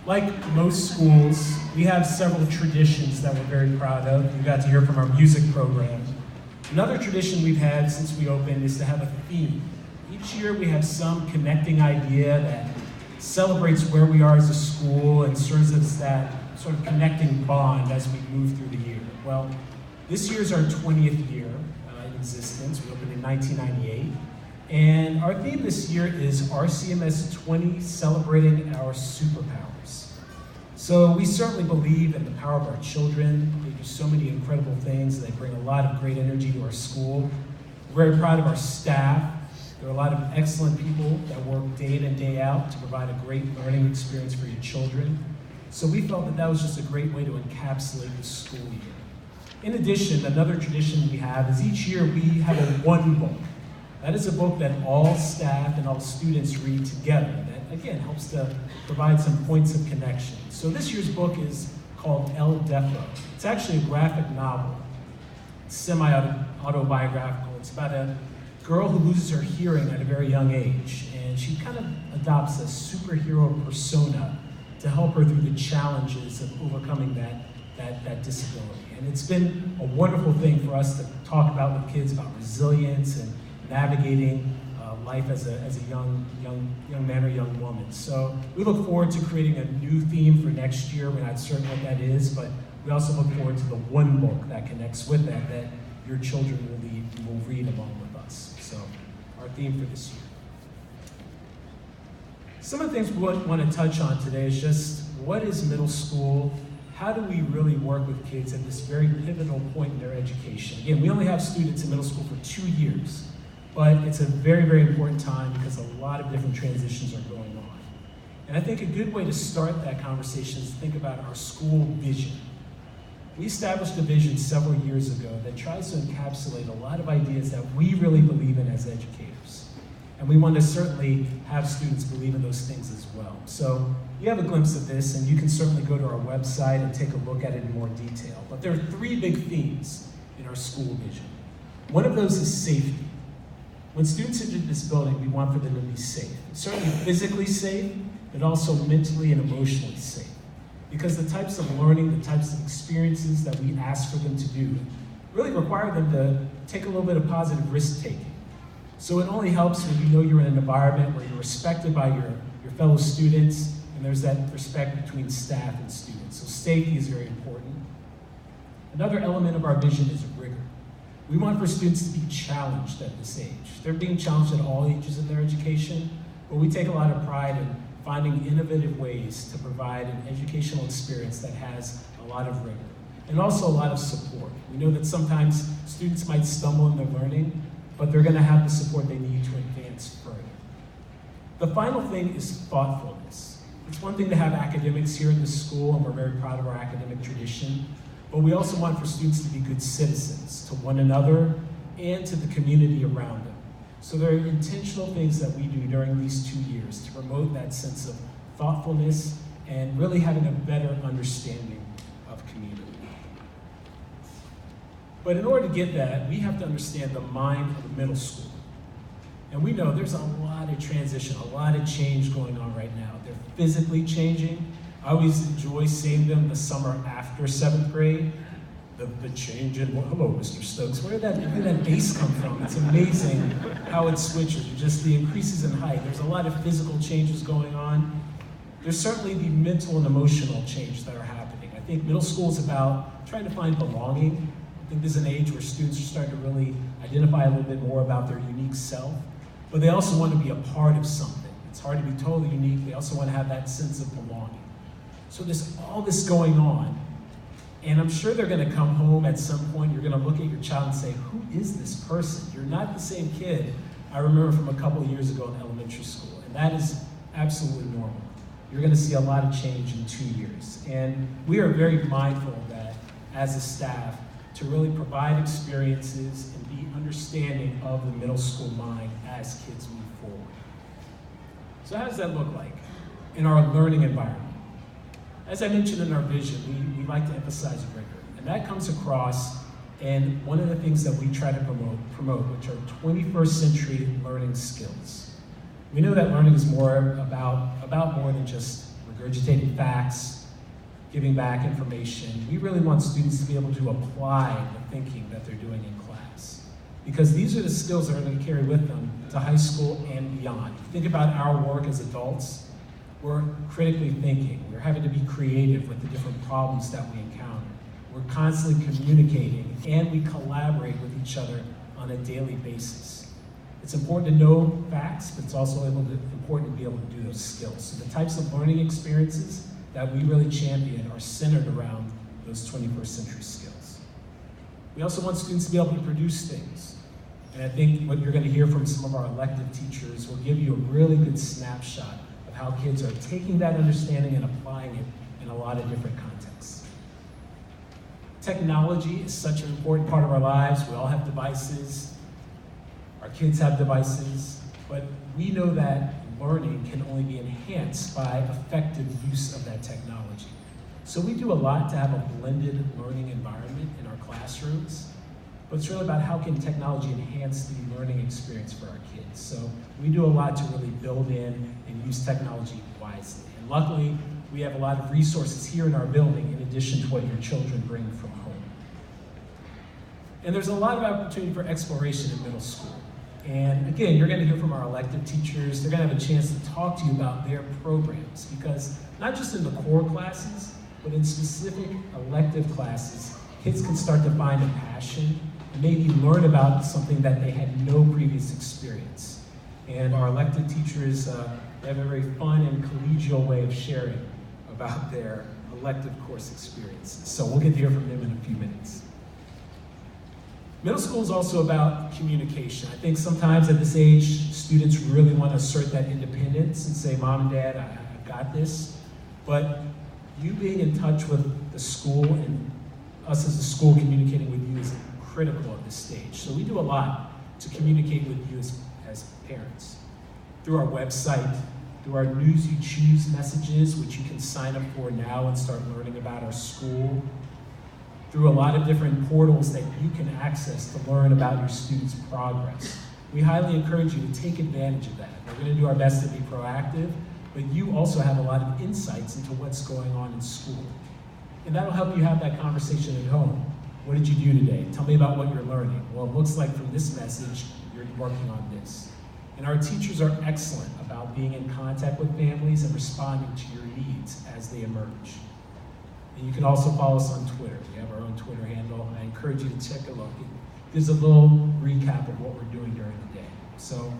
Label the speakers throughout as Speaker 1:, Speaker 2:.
Speaker 1: Like most schools, we have several traditions that we're very proud of. You got to hear from our music program. Another tradition we've had since we opened is to have a theme. Each year we have some connecting idea that celebrates where we are as a school and serves as that sort of connecting bond as we move through the year. Well, this year's our 20th year in existence. We opened in 1998. And our theme this year is RCMS 20, celebrating our superpowers. So we certainly believe in the power of our children. They do so many incredible things. They bring a lot of great energy to our school. We're very proud of our staff. There are a lot of excellent people that work day in and day out to provide a great learning experience for your children. So we felt that that was just a great way to encapsulate the school year. In addition, another tradition we have is each year we have a one book. That is a book that all staff and all students read together. That, again, helps to provide some points of connection. So this year's book is called El Defo. It's actually a graphic novel, semi-autobiographical. It's about a girl who loses her hearing at a very young age, and she kind of adopts a superhero persona to help her through the challenges of overcoming that disability. And it's been a wonderful thing for us to talk about with kids about resilience and navigating life as a young man or young woman. So we look forward to creating a new theme for next year. We're not certain what that is, but we also look forward to the one book that connects with that your children will read along with us. So our theme for this year. Some of the things we want to touch on today is just what is middle school? How do we really work with kids at this very pivotal point in their education? Again, we only have students in middle school for 2 years. But it's a very, very important time because a lot of different transitions are going on. And I think a good way to start that conversation is to think about our school vision. We established a vision several years ago that tries to encapsulate a lot of ideas that we really believe in as educators. And we want to certainly have students believe in those things as well. So you have a glimpse of this, and you can certainly go to our website and take a look at it in more detail. But there are 3 big themes in our school vision. One of those is safety. When students enter this building, we want for them to be safe. Certainly physically safe, but also mentally and emotionally safe. Because the types of learning, the types of experiences that we ask for them to do really require them to take a little bit of positive risk-taking. So it only helps when you know you're in an environment where you're respected by your fellow students, and there's that respect between staff and students. So safety is very important. Another element of our vision is rigor. We want for students to be challenged at this age. They're being challenged at all ages of their education, but we take a lot of pride in finding innovative ways to provide an educational experience that has a lot of rigor and also a lot of support. We know that sometimes students might stumble in their learning, but they're going to have the support they need to advance further. The final thing is thoughtfulness. It's one thing to have academics here in the school, and we're very proud of our academic tradition, but we also want for students to be good citizens to one another and to the community around them. So there are intentional things that we do during these 2 years to promote that sense of thoughtfulness and really having a better understanding of community. But in order to get that, we have to understand the mind of the middle school. And we know there's a lot of transition, a lot of change going on right now. They're physically changing. I always enjoy seeing them the summer after 7th grade. The change in, well, hello, Mr. Stokes. Where did that bass come from? It's amazing how it switches, just the increases in height. There's a lot of physical changes going on. There's certainly the mental and emotional change that are happening. I think middle school is about trying to find belonging. I think there's an age where students are starting to really identify a little bit more about their unique self, but they also want to be a part of something. It's hard to be totally unique. They also want to have that sense of belonging. So there's all this going on, and I'm sure they're going to come home at some point. You're going to look at your child and say, who is this person? You're not the same kid I remember from a couple of years ago in elementary school, and that is absolutely normal. You're going to see a lot of change in 2 years, and we are very mindful of that as a staff to really provide experiences and be understanding of the middle school mind as kids move forward. So how does that look like in our learning environment? As I mentioned in our vision, we like to emphasize rigor, and that comes across in one of the things that we try to promote, which are 21st century learning skills. We know that learning is more about more than just regurgitating facts, giving back information. We really want students to be able to apply the thinking that they're doing in class, because these are the skills that are going to carry with them to high school and beyond. If you think about our work as adults, we're critically thinking. We're having to be creative with the different problems that we encounter. We're constantly communicating, and we collaborate with each other on a daily basis. It's important to know facts, but it's also important to be able to do those skills. So the types of learning experiences that we really champion are centered around those 21st century skills. We also want students to be able to produce things. And I think what you're going to hear from some of our elective teachers will give you a really good snapshot of how kids are taking that understanding and applying it in a lot of different contexts. Technology is such an important part of our lives. We all have devices. Our kids have devices. But we know that learning can only be enhanced by effective use of that technology. So we do a lot to have a blended learning environment in our classrooms. But it's really about how can technology enhance the learning experience for our kids. So we do a lot to really build in and use technology wisely. And luckily, we have a lot of resources here in our building in addition to what your children bring from home. And there's a lot of opportunity for exploration in middle school. And again, you're going to hear from our elective teachers. They're going to have a chance to talk to you about their programs, because not just in the core classes, but in specific elective classes, kids can start to find a passion and maybe learn about something that they had no previous experience. And our elective teachers they have a very fun and collegial way of sharing about their elective course experiences. So we'll get to hear from them in a few minutes. Middle school is also about communication. I think sometimes at this age, students really want to assert that independence and say, Mom and Dad, I've got this. But you being in touch with the school and us as a school communicating with you is critical at this stage. So we do a lot to communicate with you as parents. Through our website, through our News You Choose messages, which you can sign up for now and start learning about our school, through a lot of different portals that you can access to learn about your students' progress. We highly encourage you to take advantage of that. We're going to do our best to be proactive, but you also have a lot of insights into what's going on in school. And that'll help you have that conversation at home. What did you do today? Tell me about what you're learning. Well, it looks like from this message, you're working on this. And our teachers are excellent about being in contact with families and responding to your needs as they emerge. And you can also follow us on Twitter. We have our own Twitter handle. I encourage you to take a look. It gives a little recap of what we're doing during the day. So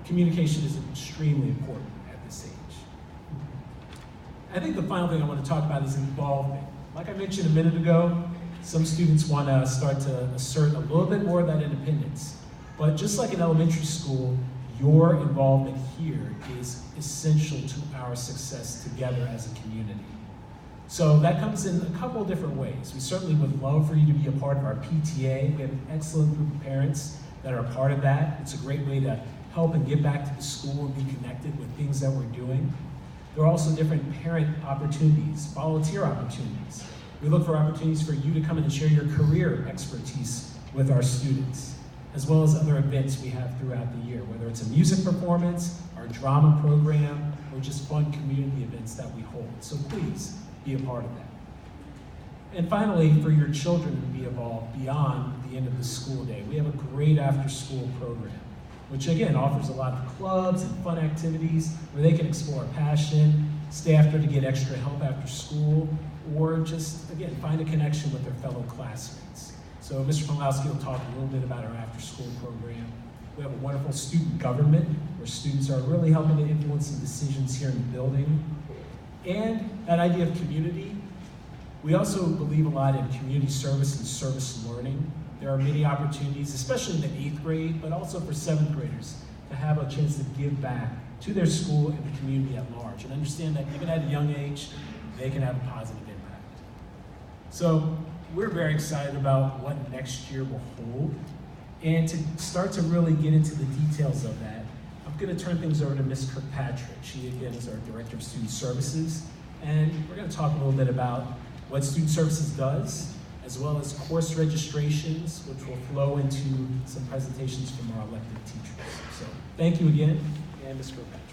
Speaker 1: communication is extremely important at this age. I think the final thing I want to talk about is involvement. Like I mentioned a minute ago, some students want to start to assert a little bit more of that independence. But just like in elementary school, your involvement here is essential to our success together as a community. So that comes in a couple of different ways. We certainly would love for you to be a part of our PTA. We have an excellent group of parents that are a part of that. It's a great way to help and give back to the school and be connected with things that we're doing. There are also different parent opportunities, volunteer opportunities. We look for opportunities for you to come in and share your career expertise with our students, as well as other events we have throughout the year, whether it's a music performance, our drama program, or just fun community events that we hold. So please, be a part of that. And finally, for your children to be involved beyond the end of the school day, we have a great after-school program, which again offers a lot of clubs and fun activities where they can explore a passion, stay after to get extra help after school, or just, again, find a connection with their fellow classmates. So Mr. Pawlowski will talk a little bit about our after-school program. We have a wonderful student government where students are really helping to influence some decisions here in the building. And that idea of community, we also believe a lot in community service and service learning. There are many opportunities, especially in the 8th grade, but also for 7th graders, to have a chance to give back to their school and the community at large, and understand that even at a young age, they can have a positive impact. So we're very excited about what next year will hold. And to start to really get into the details of that, I'm going to turn things over to Ms. Kirkpatrick. She, again, is our Director of Student Services. And we're going to talk a little bit about what Student Services does, as well as course registrations, which will flow into some presentations from our elected teachers. So thank you again, and Ms. Kirkpatrick.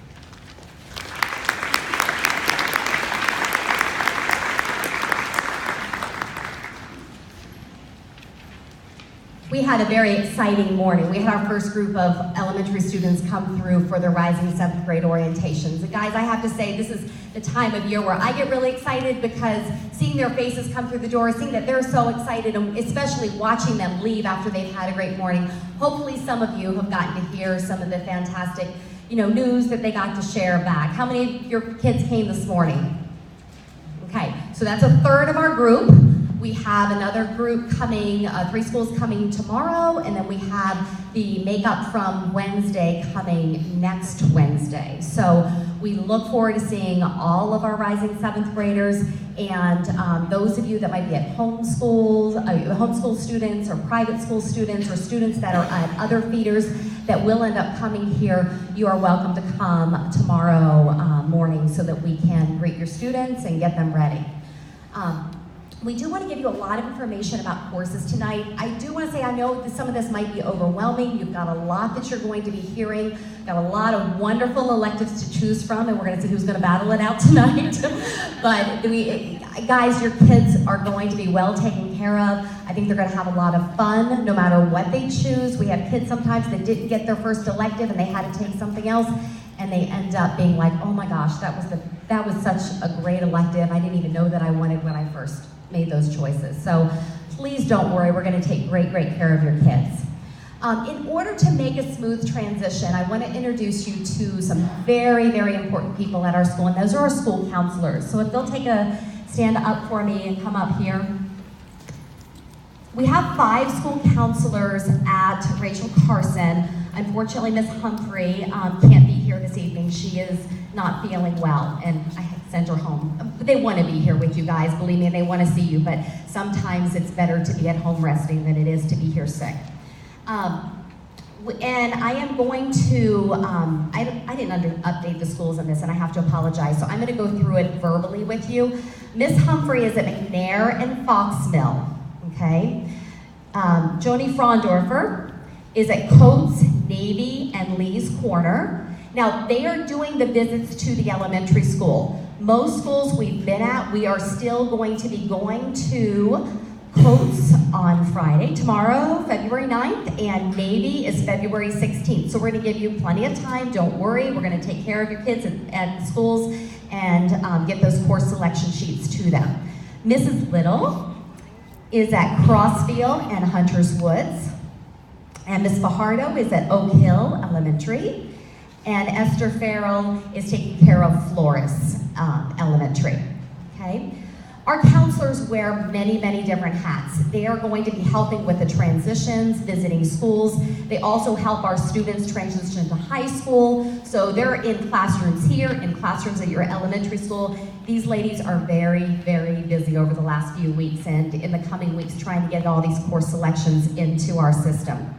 Speaker 2: We had a very exciting morning. We had our first group of elementary students come through for the Rising 7th grade orientations. And guys, I have to say, this is the time of year where I get really excited because seeing their faces come through the door, seeing that they're so excited, and especially watching them leave after they've had a great morning. Hopefully some of you have gotten to hear some of the fantastic, news that they got to share back. How many of your kids came this morning? Okay, so that's a third of our group. We have another group coming, 3 schools coming tomorrow, and then we have the makeup from Wednesday coming next Wednesday. So we look forward to seeing all of our Rising 7th graders, and those of you that might be at homeschool students or private school students or students that are at other feeders that will end up coming here, you are welcome to come tomorrow morning so that we can greet your students and get them ready. We do want to give you a lot of information about courses tonight. I do want to say, I know that some of this might be overwhelming. You've got a lot that you're going to be hearing, got a lot of wonderful electives to choose from, and we're going to see who's going to battle it out tonight. But guys, your kids are going to be well taken care of. I think they're going to have a lot of fun no matter what they choose. We have kids sometimes that didn't get their first elective and they had to take something else, and they end up being like, oh my gosh, that was such a great elective. I didn't even know that I wanted when I first made those choices. So please don't worry, we're going to take great care of your kids. In order to make a smooth transition, I want to introduce you to some very important people at our school, and those are our school counselors. So if they'll take a stand up for me and come up here. We have 5 school counselors at Rachel Carson. Unfortunately, Miss Humphrey can't be here this evening. She is not feeling well, and I had sent her home. They want to be here with you guys, believe me, and they want to see you, but sometimes it's better to be at home resting than it is to be here sick. And I am going to, I didn't update the schools on this, and I have to apologize, so I'm going to go through it verbally with you. Miss Humphrey is at McNair and Fox Mill, okay? Joni Frondorfer is at Coates, Navy, and Lee's Corner. Now, they are doing the visits to the elementary school. Most schools we've been at, we are still going to be going to Coates on Friday, tomorrow, February 9th, and Navy is February 16th. So we're going to give you plenty of time. Don't worry. We're going to take care of your kids at the schools and get those course selection sheets to them. Mrs. Little is at Crossfield and Hunters Woods. And Miss Fajardo is at Oak Hill Elementary. And Esther Farrell is taking care of Flores Elementary, okay? Our counselors wear many different hats. They are going to be helping with the transitions, visiting schools. They also help our students transition to high school. So they're in classrooms here, in classrooms at your elementary school. These ladies are very busy over the last few weeks and in the coming weeks trying to get all these course selections into our system.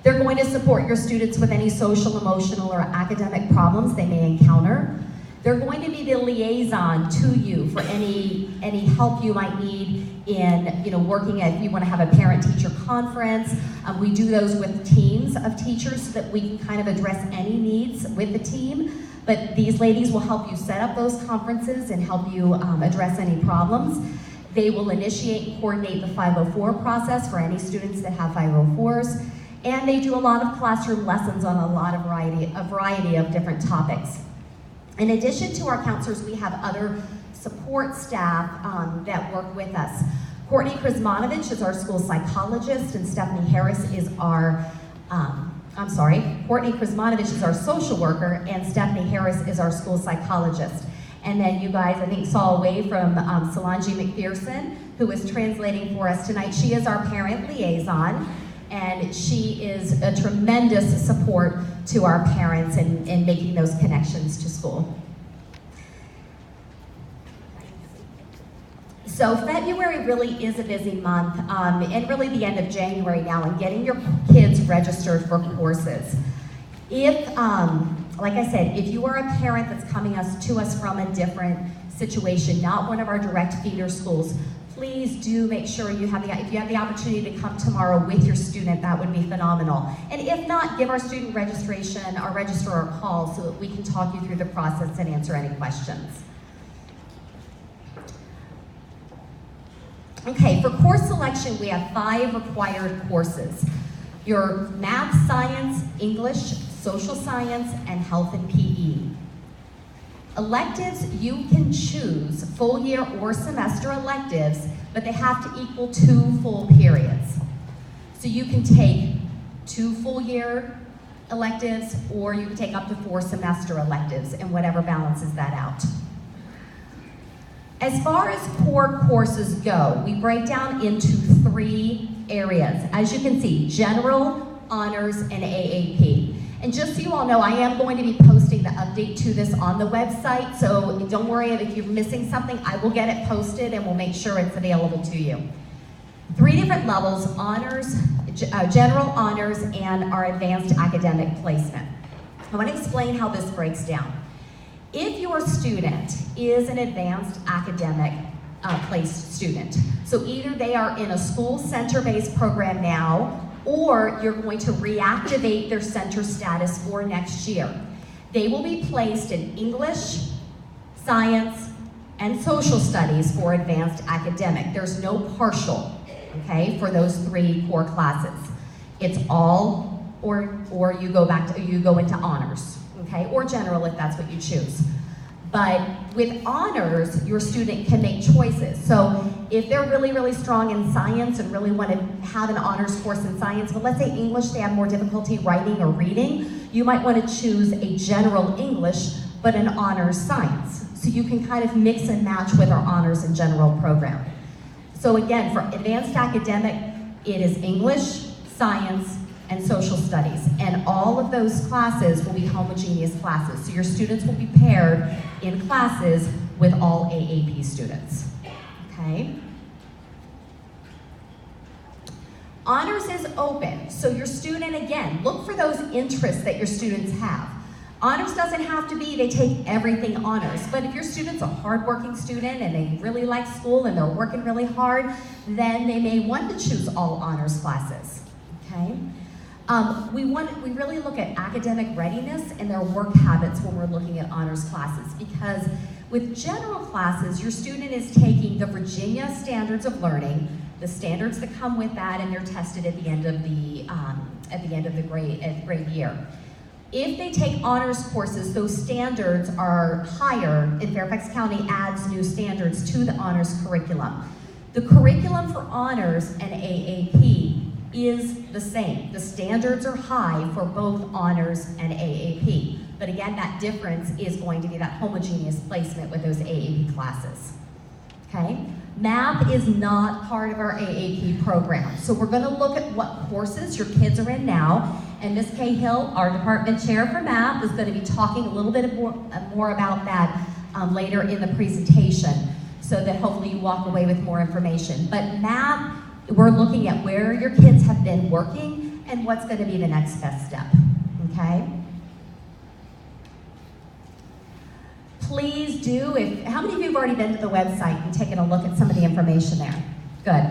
Speaker 2: They're going to support your students with any social, emotional, or academic problems they may encounter. They're going to be the liaison to you for any help you might need in working at, if you want to have a parent-teacher conference. We do those with teams of teachers so that we can kind of address any needs with the team. But these ladies will help you set up those conferences and help you address any problems. They will initiate and coordinate the 504 process for any students that have 504s. And they do a lot of classroom lessons on a variety of different topics. In addition to our counselors, we have other support staff that work with us. Courtney Krizmanovich is our school psychologist, and Stephanie Harris is our, Courtney Krizmanovich is our social worker, and Stephanie Harris is our school psychologist. And then you guys, I think, saw a wave from Solange McPherson, who is translating for us tonight. She is our parent liaison. And she is a tremendous support to our parents in making those connections to school. So February really is a busy month, and really the end of January now, and getting your kids registered for courses. If, like I said, if you are a parent that's coming to us from a different situation, not one of our direct feeder schools, please do make sure if you have the opportunity to come tomorrow with your student, that would be phenomenal. And if not, give our student registration, our registrar a call so that we can talk you through the process and answer any questions. Okay, for course selection, we have 5 required courses. Your math, science, English, social science, and health and PE. Electives, you can choose full year or semester electives, but they have to equal 2 full periods. So you can take 2 full year electives, or you can take up to 4 semester electives, and whatever balances that out. As far as core courses go, we break down into 3 areas. As you can see, general, honors, and AAP. And just so you all know, I am going to be posting the update to this on the website, so don't worry if you're missing something, I will get it posted and we'll make sure it's available to you. 3 different levels: honors, general honors, and our advanced academic placement. I want to explain how this breaks down. If your student is an advanced academic placed student, so either they are in a school center-based program now, or you're going to reactivate their center status for next year, they will be placed in English, science, and social studies for advanced academic. There's no partial, okay, for those 3 core classes. It's all, or you go into honors, okay, or general if that's what you choose. But with honors, your student can make choices. So if they're really, really strong in science and really want to have an honors course in science, but let's say English, they have more difficulty writing or reading, you might want to choose a general English, but an honors science. So you can kind of mix and match with our honors and general program. So again, for advanced academic, it is English, science, and social studies. And all of those classes will be homogeneous classes. So your students will be paired in classes with all AAP students, okay? Honors is open. So your student, again, look for those interests that your students have. Honors doesn't have to be they take everything honors, but if your student's a hardworking student and they really like school and they're working really hard, then they may want to choose all honors classes, okay? We really look at academic readiness and their work habits when we're looking at honors classes, because with general classes, your student is taking the Virginia Standards of Learning, the standards that come with that, and they're tested at the end of the grade year. If they take honors courses, those standards are higher, and Fairfax County adds new standards to the honors curriculum. The curriculum for honors and AAP is the same. The standards are high for both honors and AAP. But again, that difference is going to be that homogeneous placement with those AAP classes, okay? Math is not part of our AAP program. So we're gonna look at what courses your kids are in now, and Ms. Cahill, our department chair for math, is gonna be talking a little bit more about that later in the presentation, so that hopefully you walk away with more information. But math, we're looking at where your kids have been working and what's going to be the next best step, okay? Please do, how many of you have already been to the website and taken a look at some of the information there? Good.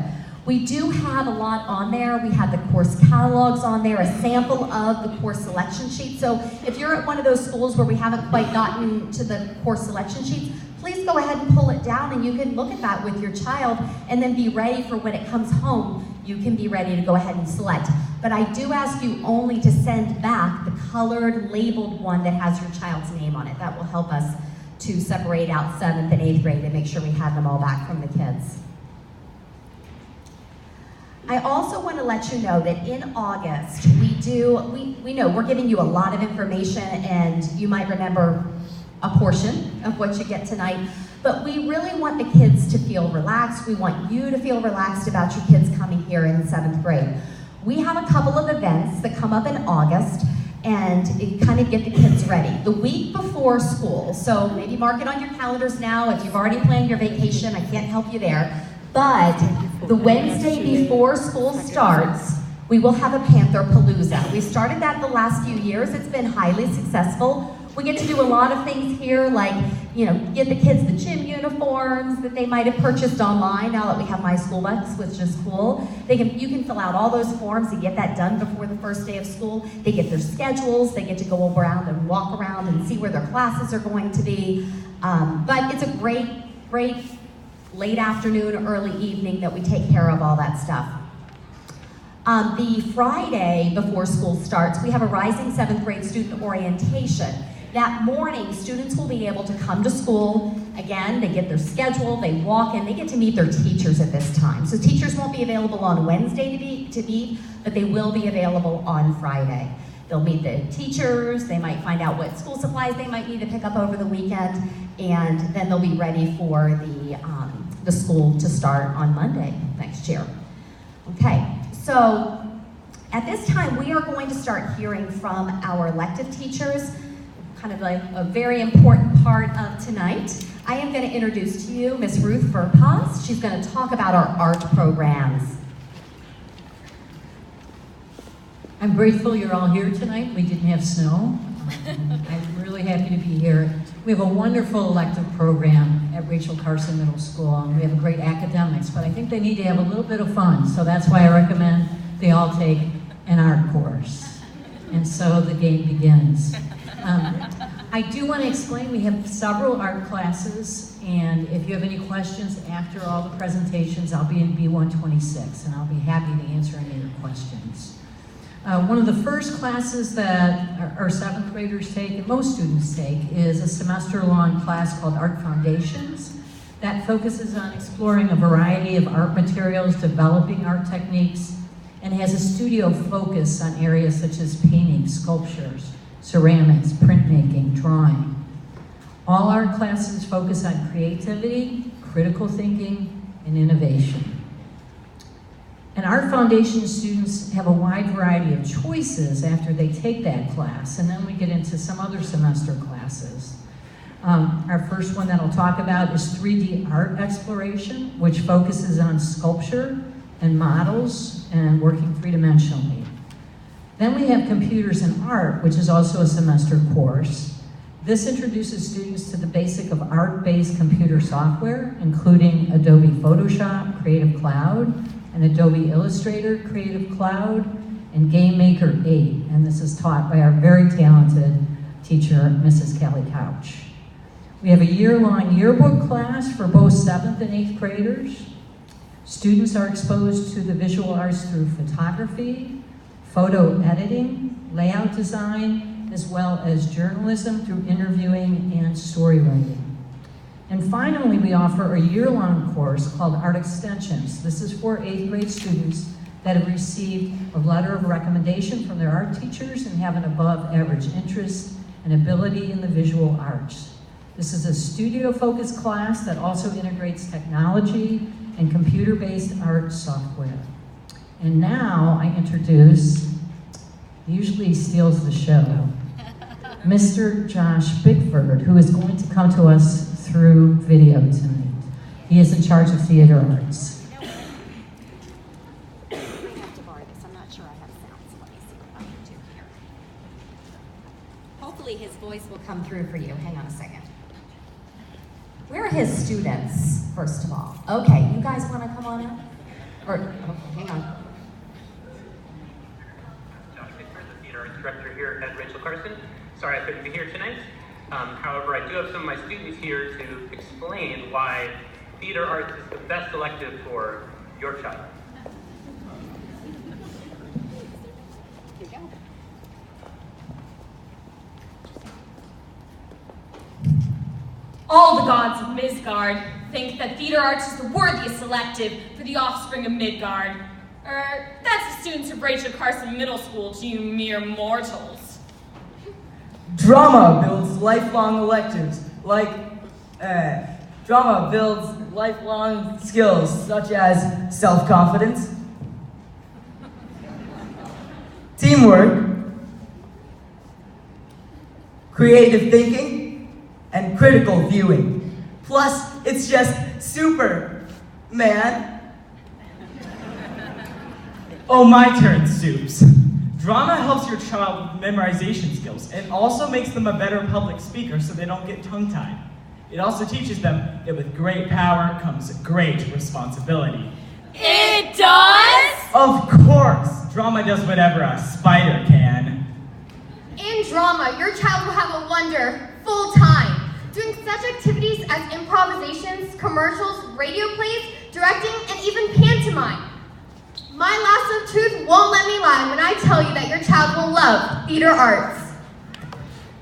Speaker 2: We do have a lot on there. We have the course catalogs on there, a sample of the course selection sheet. So if you're at one of those schools where we haven't quite gotten to the course selection sheets, please go ahead and pull it down and you can look at that with your child and then be ready for when it comes home, you can be ready to go ahead and select. But I do ask you only to send back the colored, labeled one that has your child's name on it. That will help us to separate out 7th and 8th grade and make sure we have them all back from the kids. I also want to let you know that in August, we know we're giving you a lot of information, and you might remember a portion of what you get tonight, but we really want the kids to feel relaxed. We want you to feel relaxed about your kids coming here in 7th grade. We have a couple of events that come up in August, and it kind of get the kids ready. The week before school, so maybe mark it on your calendars now. If you've already planned your vacation, I can't help you there. But the Wednesday before school starts, we will have a Panther Palooza. We started that the last few years. It's been highly successful. We get to do a lot of things here, like, get the kids the gym uniforms that they might have purchased online now that we have My School Bus, which is cool. You can fill out all those forms and get that done before the first day of school. They get their schedules, they get to go around and walk around and see where their classes are going to be. But it's a great late afternoon, early evening that we take care of all that stuff. The Friday before school starts, we have a Rising 7th grade student orientation. That morning, students will be able to come to school. Again, they get their schedule, they walk in, they get to meet their teachers at this time. So teachers won't be available on Wednesday to meet, but they will be available on Friday. They'll meet the teachers, they might find out what school supplies they might need to pick up over the weekend, and then they'll be ready for the school to start on Monday next year. Okay, so at this time, we are going to start hearing from our elective teachers, kind of like a very important part of tonight. I am going to introduce to you Miss Ruth Verpas. She's going to talk about our art programs.
Speaker 3: I'm grateful you're all here tonight. We didn't have snow. I'm really happy to be here. We have a wonderful elective program at Rachel Carson Middle School, and we have great academics, but I think they need to have a little bit of fun, so that's why I recommend they all take an art course. And so the game begins. I do want to explain, we have several art classes, and if you have any questions after all the presentations, I'll be in B126, and I'll be happy to answer any of your questions. One of the first classes that our 7th graders take, and most students take, is a semester-long class called Art Foundations that focuses on exploring a variety of art materials, developing art techniques, and has a studio focus on areas such as painting, sculptures, ceramics, printmaking, drawing. All art classes focus on creativity, critical thinking, and innovation. And Art Foundation students have a wide variety of choices after they take that class, and then we get into some other semester classes. Our first one that I'll talk about is 3D art exploration, which focuses on sculpture and models and working three-dimensionally. Then we have computers and art, which is also a semester course. This introduces students to the basic of art-based computer software, including Adobe Photoshop, Creative Cloud, and Adobe Illustrator, Creative Cloud, and Game Maker 8. And this is taught by our very talented teacher, Mrs. Kelly Couch. We have a year-long yearbook class for both 7th and 8th graders. Students are exposed to the visual arts through photography, photo editing, layout design, as well as journalism through interviewing and story writing. And finally, we offer a year-long course called Art Extensions. This is for 8th grade students that have received a letter of recommendation from their art teachers and have an above-average interest and ability in the visual arts. This is a studio-focused class that also integrates technology and computer-based art software. And now I introduce, usually steals the show, Mr. Josh Bickford, who is going to come to us through video tonight. He is in charge of theater arts.
Speaker 2: I have to borrow this. I'm not sure I have sound, so let me see what I can do here. Hopefully his voice will come through for you. Hang on a second. Where are his students, first of all? Okay, you guys want to come on up? Or, okay, hang on.
Speaker 4: Josh Bickford, the theater arts director here at Rachel Carson. Sorry I couldn't be here tonight. However, I do have some of my students here to explain why theater arts is the best elective for your child.
Speaker 2: Here you go.
Speaker 5: All the gods of Midgard think that theater arts is the worthiest elective for the offspring of Midgard. That's the students of Rachel Carson Middle School to you mere mortals.
Speaker 6: Drama builds lifelong electives, drama builds lifelong skills such as self-confidence, teamwork, creative thinking, and critical viewing. Plus, it's just super, man.
Speaker 7: Oh, my turn, Soups. Drama helps your child with memorization skills. It also makes them a better public speaker so they don't get tongue-tied. It also teaches them that with great power comes great responsibility.
Speaker 5: It does?
Speaker 7: Of course! Drama does whatever a spider can.
Speaker 8: In drama, your child will have a wonder full time. Doing such activities as improvisations, commercials, radio plays, directing, and even pantomime. My lasso of truth won't let me lie when I tell you that your child will love theater arts.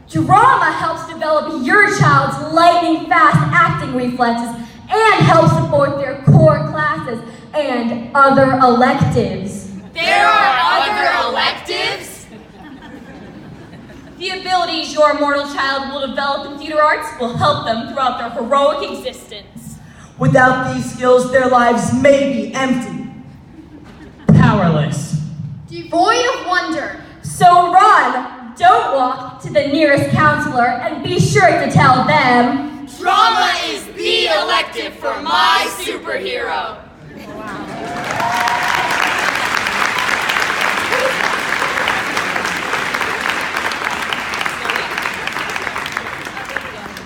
Speaker 5: Drama helps develop your child's lightning-fast acting reflexes and helps support their core classes and other electives.
Speaker 9: There are other electives?
Speaker 5: The abilities your mortal child will develop in theater arts will help them throughout their heroic existence.
Speaker 6: Without these skills, their lives may be empty.
Speaker 7: Powerless.
Speaker 8: Devoid of wonder.
Speaker 5: So run, don't walk to the nearest counselor and be sure to tell them,
Speaker 9: Drama is the elective for my superhero.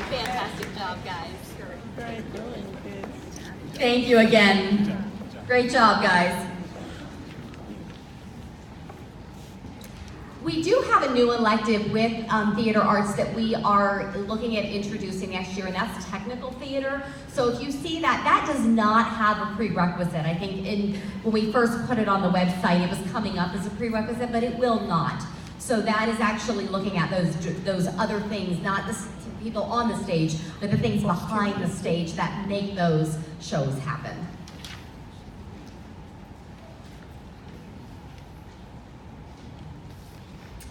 Speaker 10: Fantastic job, guys.
Speaker 2: Thank you again. Great job, guys. We do have a new elective with theater arts that we are looking at introducing next year, and that's technical theater. So if you see that, that does not have a prerequisite. I think when we first put it on the website, it was coming up as a prerequisite, but it will not. So that is actually looking at those other things, not the people on the stage, but the things behind the stage that make those shows happen.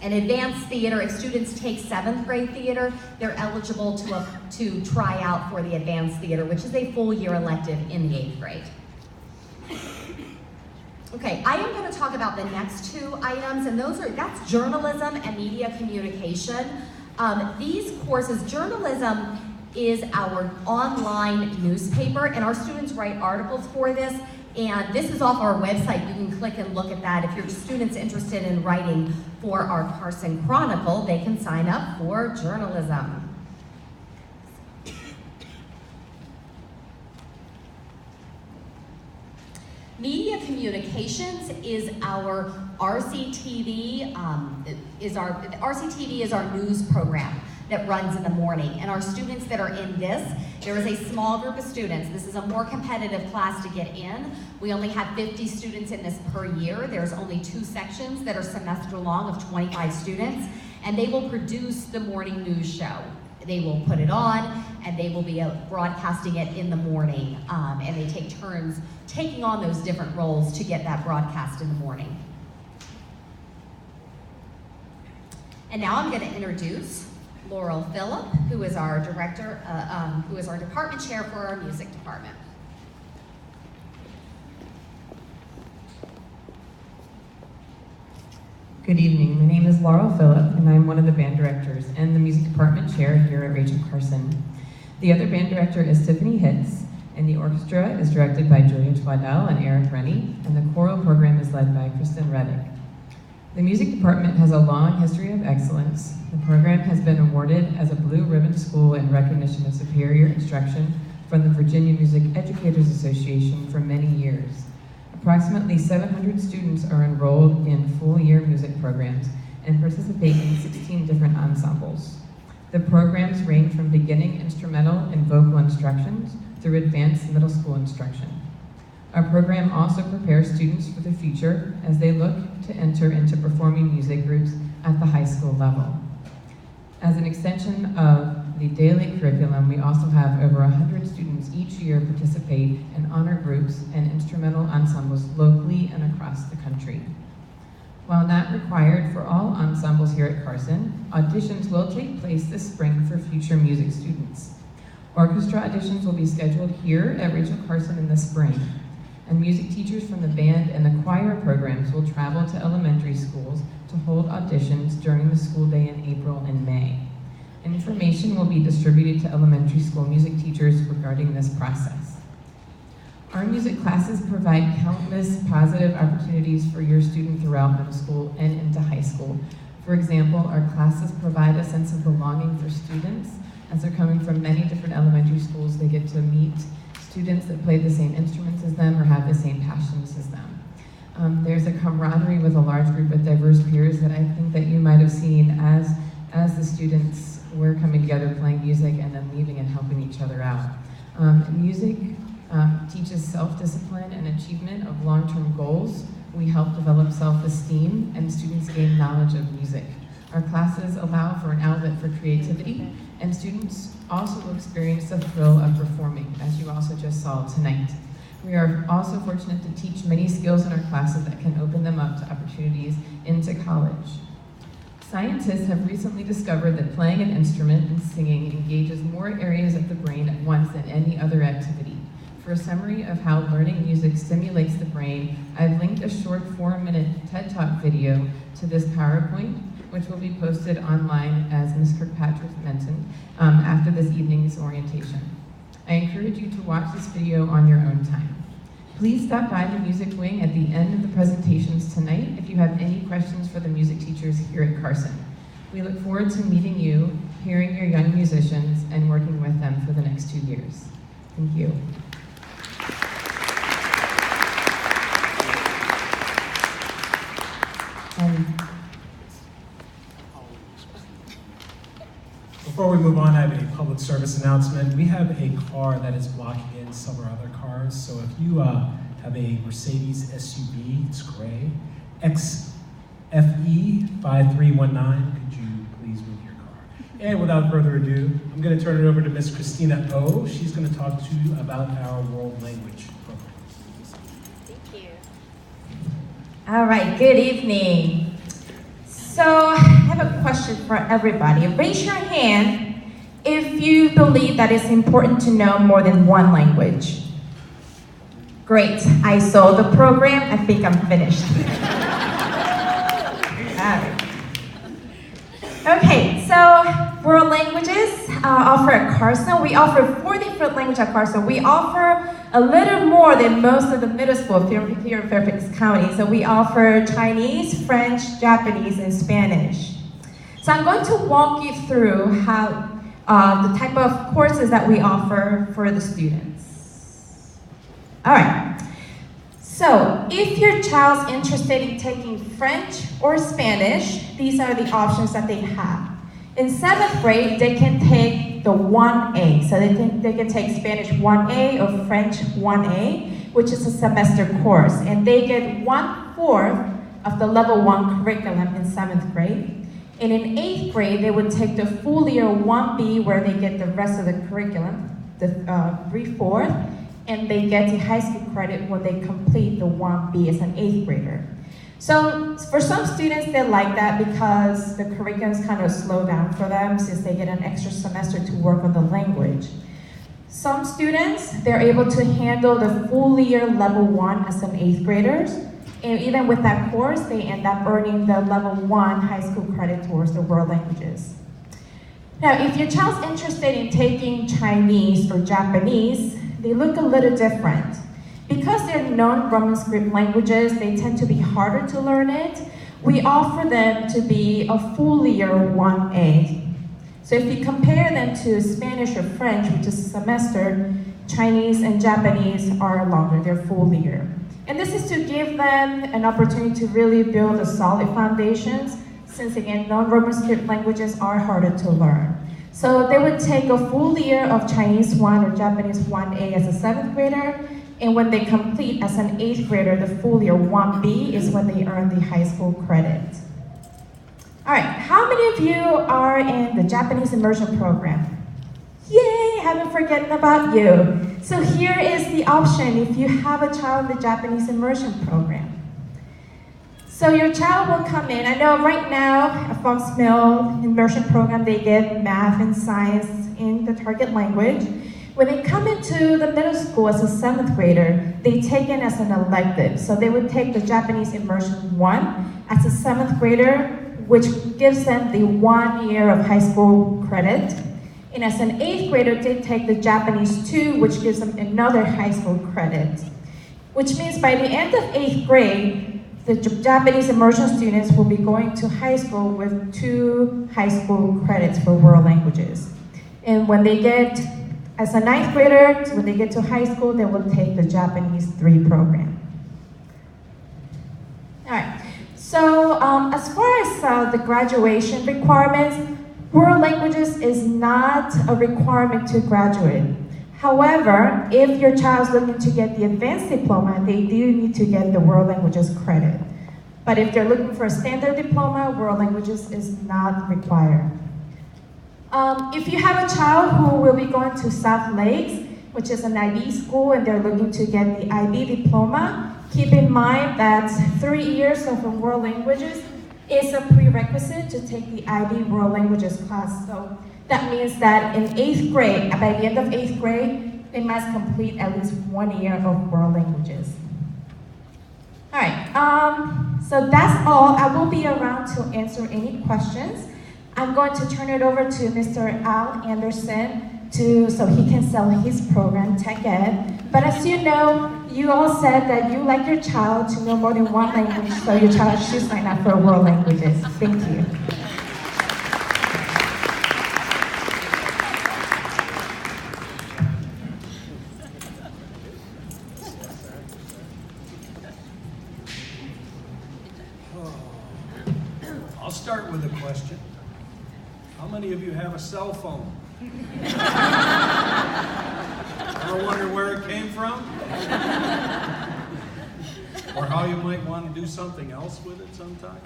Speaker 2: And advanced theater, if students take 7th grade theater, they're eligible to try out for the advanced theater, which is a full year elective in the 8th grade. Okay, I am going to talk about the next two items, and that's journalism and media communication. These courses, journalism is our online newspaper, and our students write articles for this. And this is off our website. You can click and look at that. If your student's interested in writing for our Carson Chronicle, they can sign up for journalism. Media communications is our RCTV. RCTV is our news program that runs in the morning. And our students that are in this, there is a small group of students. This is a more competitive class to get in. We only have 50 students in this per year. There's only 2 sections that are semester long of 25 students, and they will produce the morning news show. They will put it on, and they will be broadcasting it in the morning, and they take turns taking on those different roles to get that broadcast in the morning. And now I'm going to introduce Laurel Phillip, who is our director, who is our department chair for our music department.
Speaker 11: Good evening. My name is Laurel Phillip, and I'm one of the band directors and the music department chair here at Rachel Carson. The other band director is Tiffany Hitz, and the orchestra is directed by Julia Twaddell and Eric Rennie, and the choral program is led by Kristen Reddick. The music department has a long history of excellence. The program has been awarded as a Blue Ribbon School in recognition of superior instruction from the Virginia Music Educators Association for many years. Approximately 700 students are enrolled in full-year music programs and participate in 16 different ensembles. The programs range from beginning instrumental and vocal instructions through advanced middle school instruction. Our program also prepares students for the future as they look to enter into performing music groups at the high school level. As an extension of the daily curriculum, we also have over 100 students each year participate in honor groups and instrumental ensembles locally and across the country. While not required for all ensembles here at Carson, auditions will take place this spring for future music students. Orchestra auditions will be scheduled here at Rachel Carson in the spring, and music teachers from the band and the choir programs will travel to elementary schools to hold auditions during the school day in April and May. Information will be distributed to elementary school music teachers regarding this process. Our music classes provide countless positive opportunities for your student throughout middle school and into high school. For example, our classes provide a sense of belonging for students. As they're coming from many different elementary schools, they get to meet students that play the same instruments as them or have the same passions as them. There's a camaraderie with a large group of diverse peers that I think that you might have seen as the students were coming together playing music and then leaving and helping each other out. Music teaches self-discipline and achievement of long-term goals. We help develop self-esteem, and students gain knowledge of music. Our classes allow for an outlet for creativity, and students also experience the thrill of performing, as you also just saw tonight. We are also fortunate to teach many skills in our classes that can open them up to opportunities into college. Scientists have recently discovered that playing an instrument and singing engages more areas of the brain at once than any other activity. For a summary of how learning music stimulates the brain, I've linked a short 4-minute TED Talk video to this PowerPoint, which will be posted online, as Ms. Kirkpatrick mentioned, after this evening's orientation. I encourage you to watch this video on your own time. Please stop by the music wing at the end of the presentations tonight if you have any questions for the music teachers here at Carson. We look forward to meeting you, hearing your young musicians, and working with them for the next 2 years. Thank you.
Speaker 1: Before we move on, I have a public service announcement. We have a car that is blocking in some of our other cars. So if you have a Mercedes SUV, it's gray, XFE 5319, could you please move your car? And without further ado, I'm going to turn it over to Miss Christina O. She's going to talk to you about our world language program.
Speaker 12: Thank you. All right, good evening. So I have a question for everybody. Raise your hand if you believe that it's important to know more than one language. Great, I saw the program. I think I'm finished. Okay, so world languages offer at Carson. We offer 4 different languages at Carson. We offer a little more than most of the middle school here in Fairfax County. So we offer Chinese, French, Japanese, and Spanish. So I'm going to walk you through how the type of courses that we offer for the students. All right. So if your child's interested in taking French or Spanish, these are the options that they have. In 7th grade, they can take the 1A. So they can take Spanish 1A or French 1A, which is a semester course. And they get 1/4 of the level 1 curriculum in 7th grade. And in 8th grade, they would take the full year 1B, where they get the rest of the curriculum, the 3/4. And they get the high school credit when they complete the 1B as an 8th grader. So for some students, they like that because the curriculums kind of slow down for them since they get an extra semester to work on the language. Some students, they're able to handle the full year level 1 as an 8th graders. And even with that course, they end up earning the level 1 high school credit towards the world languages. Now, if your child's interested in taking Chinese or Japanese, they look a little different. Because they're non-Roman script languages, they tend to be harder to learn it. We offer them to be a full year 1A. So if you compare them to Spanish or French, which is a semester, Chinese and Japanese are longer, they're full year. And this is to give them an opportunity to really build a solid foundations, since again, non-Roman script languages are harder to learn. So they would take a full year of Chinese 1 or Japanese 1A as a 7th grader, and when they complete as an 8th grader, the full year 1B is when they earn the high school credit. All right, how many of you are in the Japanese immersion program? Yay, haven't forgotten about you. So here is the option if you have a child in the Japanese immersion program. So your child will come in. I know right now at Fox Mill immersion program, they get math and science in the target language. When they come into the middle school as a 7th grader, they take it as an elective. So they would take the Japanese immersion 1 as a 7th grader, which gives them the 1 year of high school credit. And as an 8th grader, they take the Japanese 2, which gives them another high school credit. Which means by the end of 8th grade, the Japanese immersion students will be going to high school with 2 high school credits for world languages. And when they get, as a 9th grader, when they get to high school, they will take the Japanese 3 program. All right, so as far as the graduation requirements, world languages is not a requirement to graduate. However, if your child is looking to get the advanced diploma, they do need to get the world languages credit. But if they're looking for a standard diploma, world languages is not required. If you have a child who will be going to South Lakes, which is an IB school, and they're looking to get the IB diploma, keep in mind that 3 years of world languages is a prerequisite to take the IB world languages class. So that means that in 8th grade, by the end of 8th grade, they must complete at least 1 year of world languages. All right, so that's all. I will be around to answer any questions. I'm going to turn it over to Mr. Al Anderson so he can sell his program, Tech Ed. But as you know, you all said that you like your child to know more than one language, so your child should sign up for world languages. Thank you.
Speaker 13: I'll start with a question. How many of you have a cell phone? Ever wonder where it came from? Or how you might want to do something else with it sometime?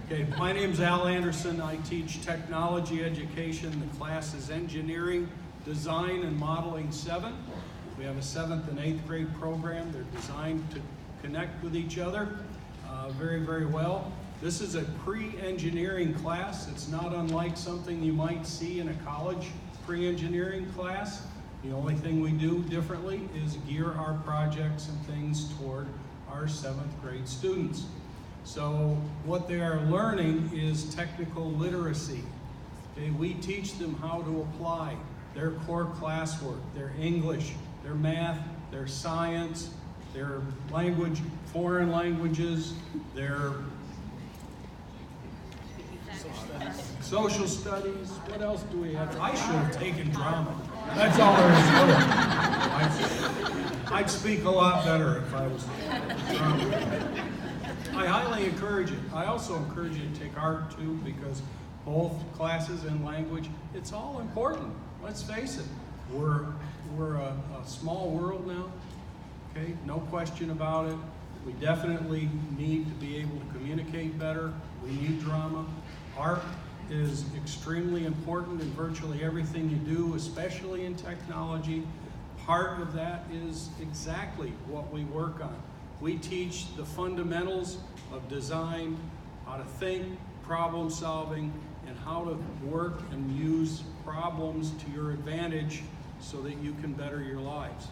Speaker 13: Okay, my name's Al Anderson. I teach technology education. The class is Engineering, Design, and Modeling 7. We have a 7th and 8th grade program. They're designed to connect with each other very, very well. This is a pre-engineering class. It's not unlike something you might see in a college pre-engineering class. The only thing we do differently is gear our projects and things toward our 7th grade students. So what they are learning is technical literacy. Okay, we teach them how to apply their core classwork, their English, their math, their science, their language, foreign languages, their social studies. What else do we have? I should have taken drama. That's all there is to it. I'd speak a lot better if I was drama. I highly encourage it. I also encourage you to take art too, because both classes and language, it's all important. Let's face it. We're a small world now. Okay, no question about it. We definitely need to be able to communicate better. We need drama. Art is extremely important in virtually everything you do, especially in technology. Part of that is exactly what we work on. We teach the fundamentals of design, how to think, problem solving, and how to work and use problems to your advantage so that you can better your lives.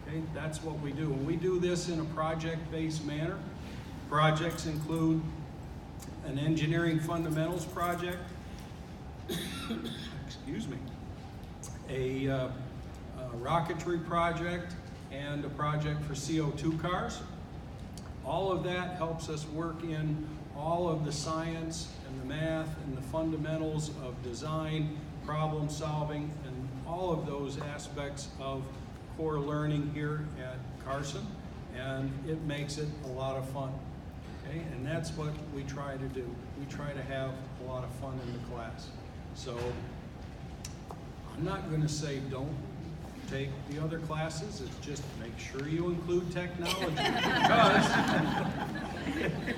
Speaker 13: Okay, that's what we do. And we do this in a project-based manner. Projects include an engineering fundamentals project, excuse me, a rocketry project, and a project for CO2 cars. All of that helps us work in all of the science and the math and the fundamentals of design, problem solving, and all of those aspects of core learning here at Carson, and it makes it a lot of fun. Okay? And that's what we try to do. We try to have a lot of fun in the class. So I'm not going to say don't take the other classes. It's just make sure you include technology, because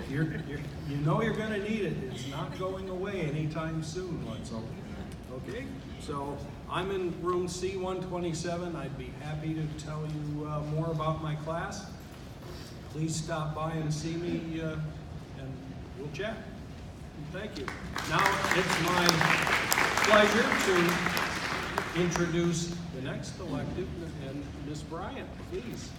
Speaker 13: you know you're going to need it. It's not going away anytime soon, let's hope. Okay? So I'm in room C127. I'd be happy to tell you more about my class. Please stop by and see me, and we'll chat. Thank you. Now it's my pleasure to introduce the next elective, and Ms. Bryant, please.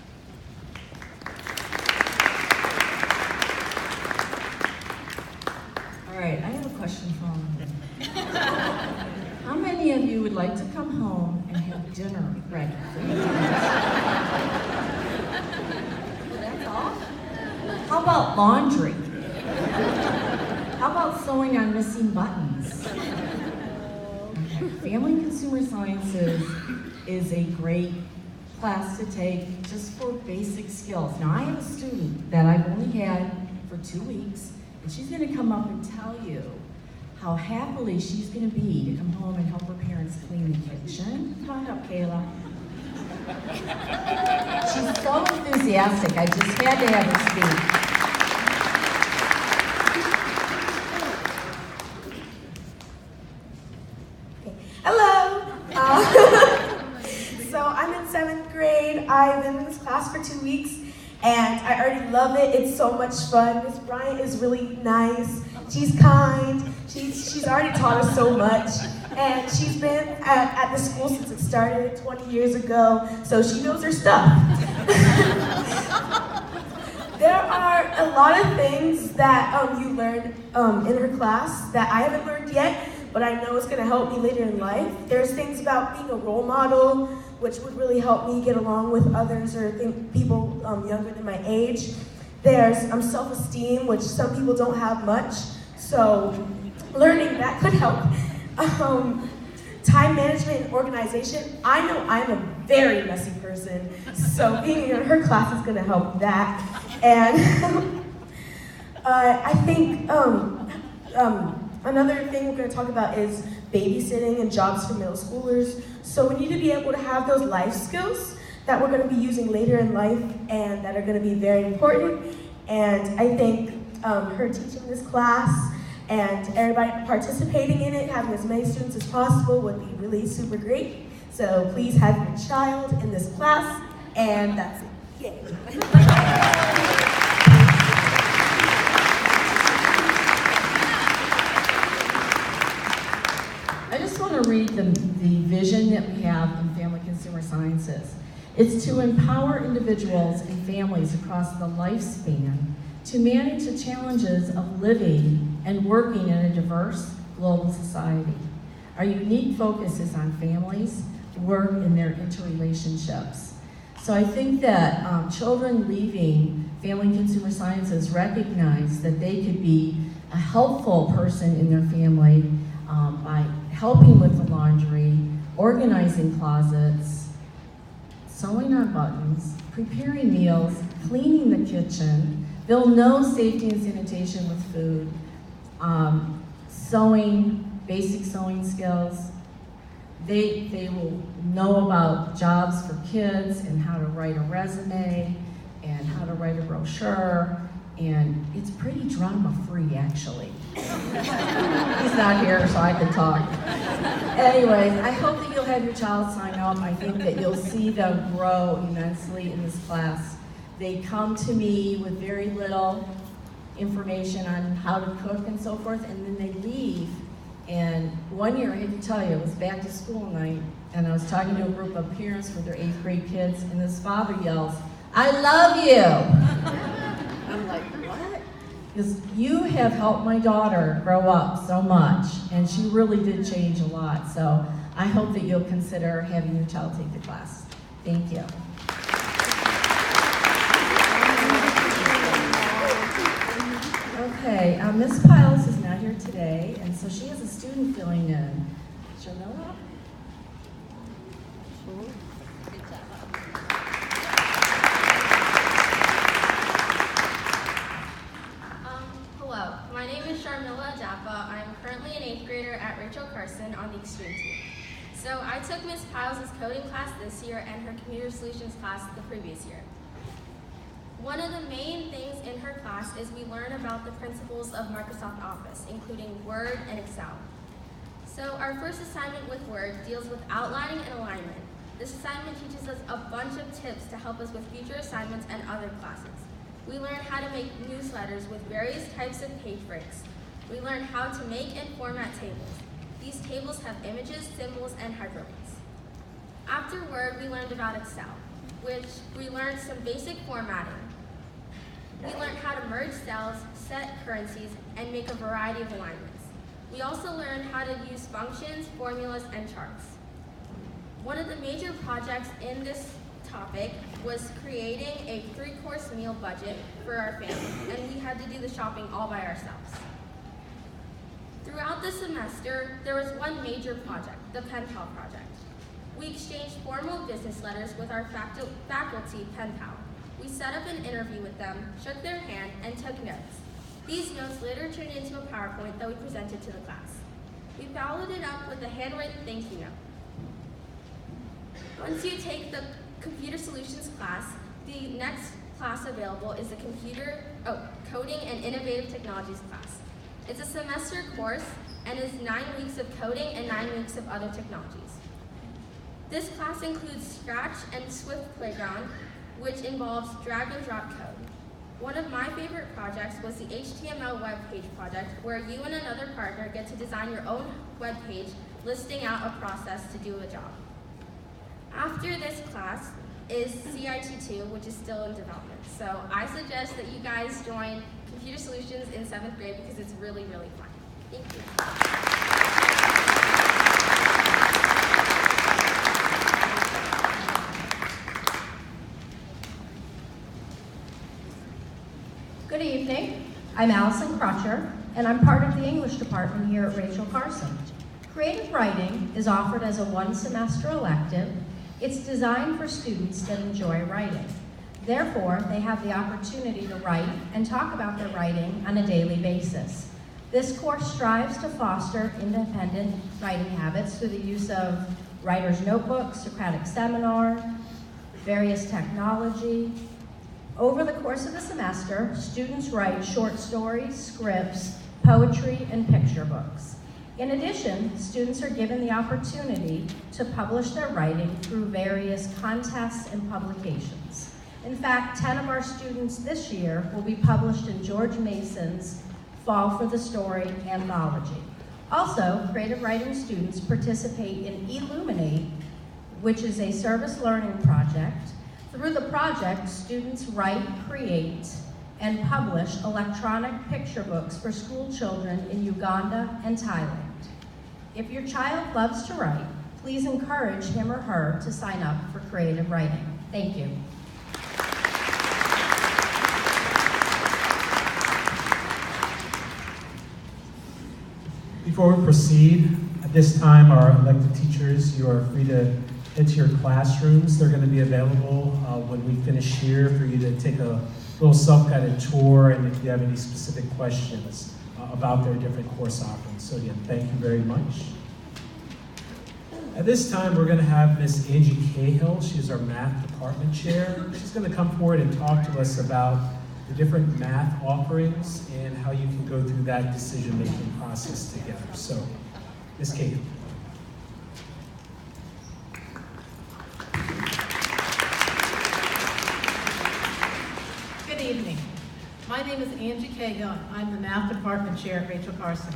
Speaker 14: All right, I have a question for you. How many of you would like to come home and have dinner ready for you? That's all? How about laundry? How about sewing on missing buttons? Family and Consumer Sciences is a great class to take just for basic skills. Now, I have a student that I've only had for 2 weeks, and she's going to come up and tell you how happily she's going to be to come home and help her parents clean the kitchen. Come on up, Kayla.
Speaker 3: enthusiastic. I just had to have her speak.
Speaker 15: Hello. So I'm in 7th grade. I've been in this class for 2 weeks, and I already love it. It's so much fun. Miss Bryant is really nice. She's kind. She's already taught us so much. And she's been at the school since it started 20 years ago, so she knows her stuff. There are a lot of things that you learn in her class that I haven't learned yet, but I know it's going to help me later in life. There's things about being a role model, which would really help me get along with others or people younger than my age. There's self-esteem, which some people don't have much, so learning that could help. Time management and organization. I know I'm a very messy person, so being in her class is going to help that. And I think another thing we're going to talk about is babysitting and jobs for middle schoolers. So we need to be able to have those life skills that we're going to be using later in life and that are going to be very important. And I think her teaching this class and everybody participating in it, having as many students as possible would be really super great. So please have your child in this class, and that's it. Yay.
Speaker 14: I just want to read the vision that we have in Family Consumer Sciences. It's to empower individuals and families across the lifespan to manage the challenges of living and working in a diverse global society. Our unique focus is on families, work, and their interrelationships. So I think that children leaving Family Consumer Sciences recognize that they could be a helpful person in their family by helping with the laundry, organizing closets, sewing on buttons, preparing meals, cleaning the kitchen. They'll know safety and sanitation with food, sewing, basic sewing skills. They will know about jobs for kids and how to write a resume and how to write a brochure, and it's pretty drama-free, actually. He's not here, so I can talk. Anyways, I hope that you'll have your child sign up. I think that you'll see them grow immensely in this class. They come to me with very little information on how to cook and so forth, and then they leave. And one year, I hate to tell you, it was back to school night, and I was talking to a group of parents with their 8th grade kids, and this father yells, "I love you!" I'm like, what? Because you have helped my daughter grow up so much, and she really did change a lot. So I hope that you'll consider having your child take the class. Thank you. Okay, Ms. Piles is not here today, and so she has a student filling in. Jamila?
Speaker 16: Hello, my name is Sharmila Jaffa. I'm currently an 8th grader at Rachel Carson on the Extreme team. So I took Ms. Piles' coding class this year and her computer solutions class the previous year. One of the main things in her class is we learn about the principles of Microsoft Office, including Word and Excel. So our first assignment with Word deals with outlining and alignment. This assignment teaches us a bunch of tips to help us with future assignments and other classes. We learn how to make newsletters with various types of page breaks. We learn how to make and format tables. These tables have images, symbols, and hyperlinks. After Word, we learned about Excel, which we learned some basic formatting. We learned how to merge cells, set currencies, and make a variety of alignments. We also learned how to use functions, formulas, and charts. One of the major projects in this topic was creating a 3-course meal budget for our family, and we had to do the shopping all by ourselves. Throughout the semester, there was one major project, the pen pal project. We exchanged formal business letters with our faculty pen pal. We set up an interview with them, shook their hand, and took notes. These notes later turned into a PowerPoint that we presented to the class. We followed it up with a handwritten thank you note. Once you take the computer solutions class, The next class available is the Coding and Innovative Technologies class. It's a semester course and is 9 weeks of coding and 9 weeks of other technologies. This class includes Scratch and Swift Playground, which involves drag and drop code. One of my favorite projects was the HTML web page project, where you and another partner get to design your own web page, listing out a process to do a job. After this class is CIT2, which is still in development. So I suggest that you guys join Computer Solutions in 7th grade because it's really, really fun. Thank you.
Speaker 17: Good evening. I'm Allison Crutcher, and I'm part of the English department here at Rachel Carson. Creative writing is offered as a one-semester elective. It's designed for students that enjoy writing. Therefore, they have the opportunity to write and talk about their writing on a daily basis. This course strives to foster independent writing habits through the use of writer's notebooks, Socratic seminar, various technology. Over the course of the semester, students write short stories, scripts, poetry, and picture books. In addition, students are given the opportunity to publish their writing through various contests and publications. In fact, 10 of our students this year will be published in George Mason's Fall for the Story anthology. Also, creative writing students participate in Illuminate, which is a service learning project. Through the project, students write, create, and publish electronic picture books for school children in Uganda and Thailand. If your child loves to write, please encourage him or her to sign up for creative writing. Thank you.
Speaker 1: Before we proceed, at this time, our elected teachers, you are free to head to your classrooms. They're going to be available when we finish here for you to take a little self-guided tour, and if you have any specific questions about their different course offerings. So again, thank you very much. At this time, we're going to have Miss Angie Cahill. She's our math department chair. She's going to come forward and talk to us about the different math offerings and how you can go through that decision-making process together. So, Miss Cahill.
Speaker 18: Good evening. My name is Angie Cahill. I'm the math department chair at Rachel Carson.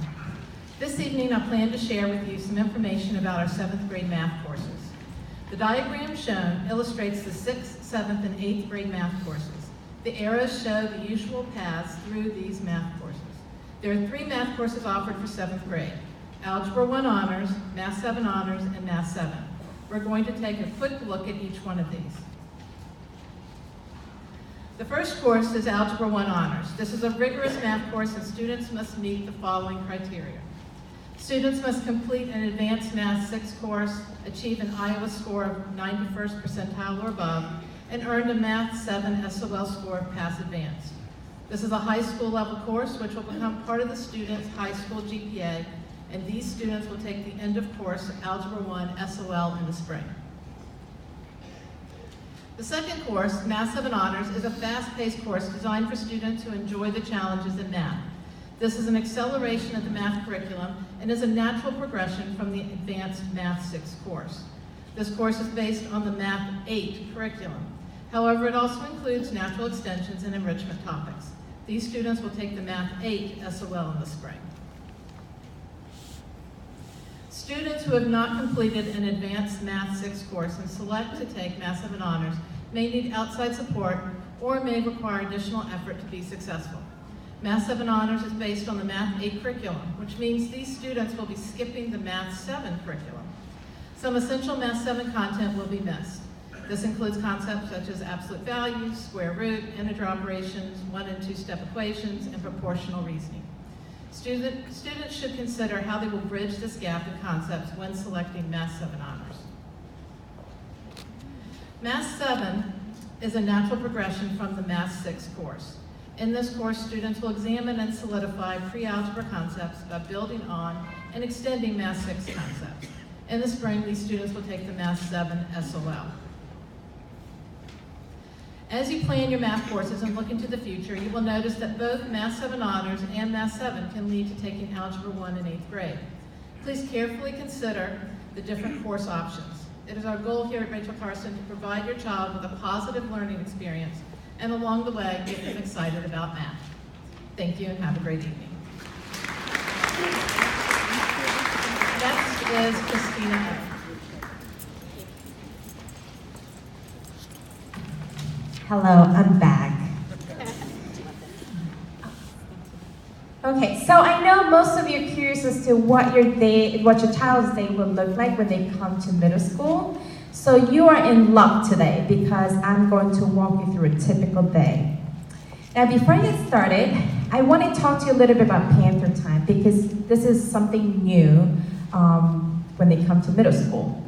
Speaker 18: This evening, I plan to share with you some information about our 7th grade math courses. The diagram shown illustrates the 6th, 7th, and 8th grade math courses. The arrows show the usual paths through these math courses. There are 3 math courses offered for 7th grade: Algebra 1 Honors, Math 7 Honors, and Math 7. We're going to take a quick look at each one of these. The first course is Algebra 1 Honors. This is a rigorous math course, and students must meet the following criteria. Students must complete an advanced Math 6 course, achieve an Iowa score of 91st percentile or above, and earn a Math 7 SOL score of Pass Advanced. This is a high school level course which will become part of the student's high school GPA, and these students will take the end of course Algebra 1 SOL in the spring. The second course, Math 7 Honors, is a fast-paced course designed for students who enjoy the challenges in math. This is an acceleration of the math curriculum and is a natural progression from the advanced Math 6 course. This course is based on the Math 8 curriculum. However, it also includes natural extensions and enrichment topics. These students will take the Math 8 SOL in the spring. Students who have not completed an advanced Math 6 course and select to take Math 7 Honors may need outside support or may require additional effort to be successful. Math 7 Honors is based on the Math 8 curriculum, which means these students will be skipping the Math 7 curriculum. Some essential Math 7 content will be missed. This includes concepts such as absolute values, square root, integer operations, 1- and 2-step equations, and proportional reasoning. Students should consider how they will bridge this gap in concepts when selecting Math 7 Honors. Math 7 is a natural progression from the Math 6 course. In this course, students will examine and solidify pre-algebra concepts by building on and extending Math 6 concepts. In the spring, these students will take the Math 7 SOL. As you plan your math courses and look into the future, you will notice that both Math 7 Honors and Math 7 can lead to taking Algebra 1 in 8th grade. Please carefully consider the different course options. It is our goal here at Rachel Carson to provide your child with a positive learning experience and along the way, get them excited about math. Thank you and have a great evening. Next is Christina O.
Speaker 12: Hello, I'm back. Okay, so I know most of you are curious as to what your child's day will look like when they come to middle school. So you are in luck today because I'm going to walk you through a typical day. Now before I get started, I want to talk to you a little bit about Panther Time because this is something new when they come to middle school.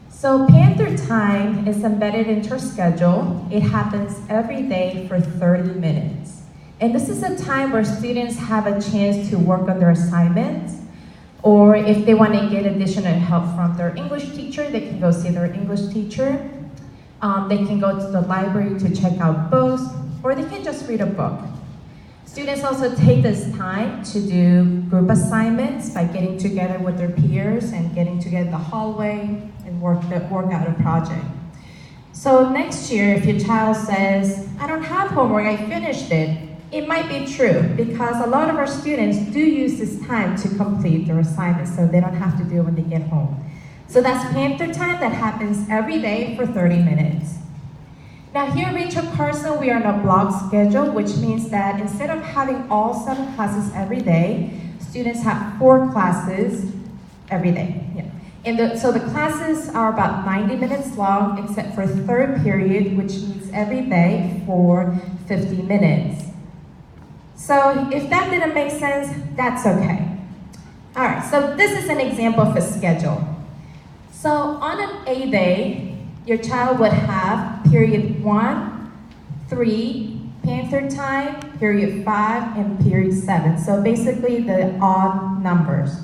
Speaker 12: So Panther Time is embedded into our schedule. It happens every day for 30 minutes. And this is a time where students have a chance to work on their assignments, or if they want to get additional help from their English teacher, they can go see their English teacher. They can go to the library to check out books, or they can just read a book. Students also take this time to do group assignments by getting together with their peers and getting together in the hallway and work out a project. So next year, if your child says, I don't have homework, I finished it might be true because a lot of our students do use this time to complete their assignments so they don't have to do it when they get home. So that's Panther Time that happens every day for 30 minutes. Now here at Rachel Carson, we are on a block schedule, which means that instead of having all 7 classes every day, students have 4 classes every day. Yeah. And so the classes are about 90 minutes long, except for third period, which meets every day for 50 minutes. So if that didn't make sense, that's okay. All right, so this is an example of a schedule. So on an A day, your child would have period 1, 3, Panther Time, period 5, and period 7. So basically the odd numbers.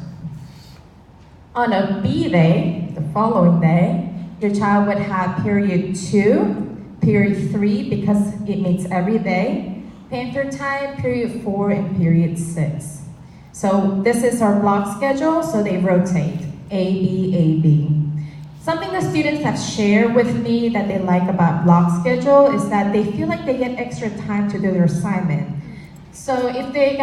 Speaker 12: On a B day, the following day, your child would have period 2, period 3, because it meets every day, Panther Time, period 4, and period 6. So this is our block schedule, so they rotate, A, B, A, B. Something the students have shared with me that they like about block schedule is that they feel like they get extra time to do their assignment. So if they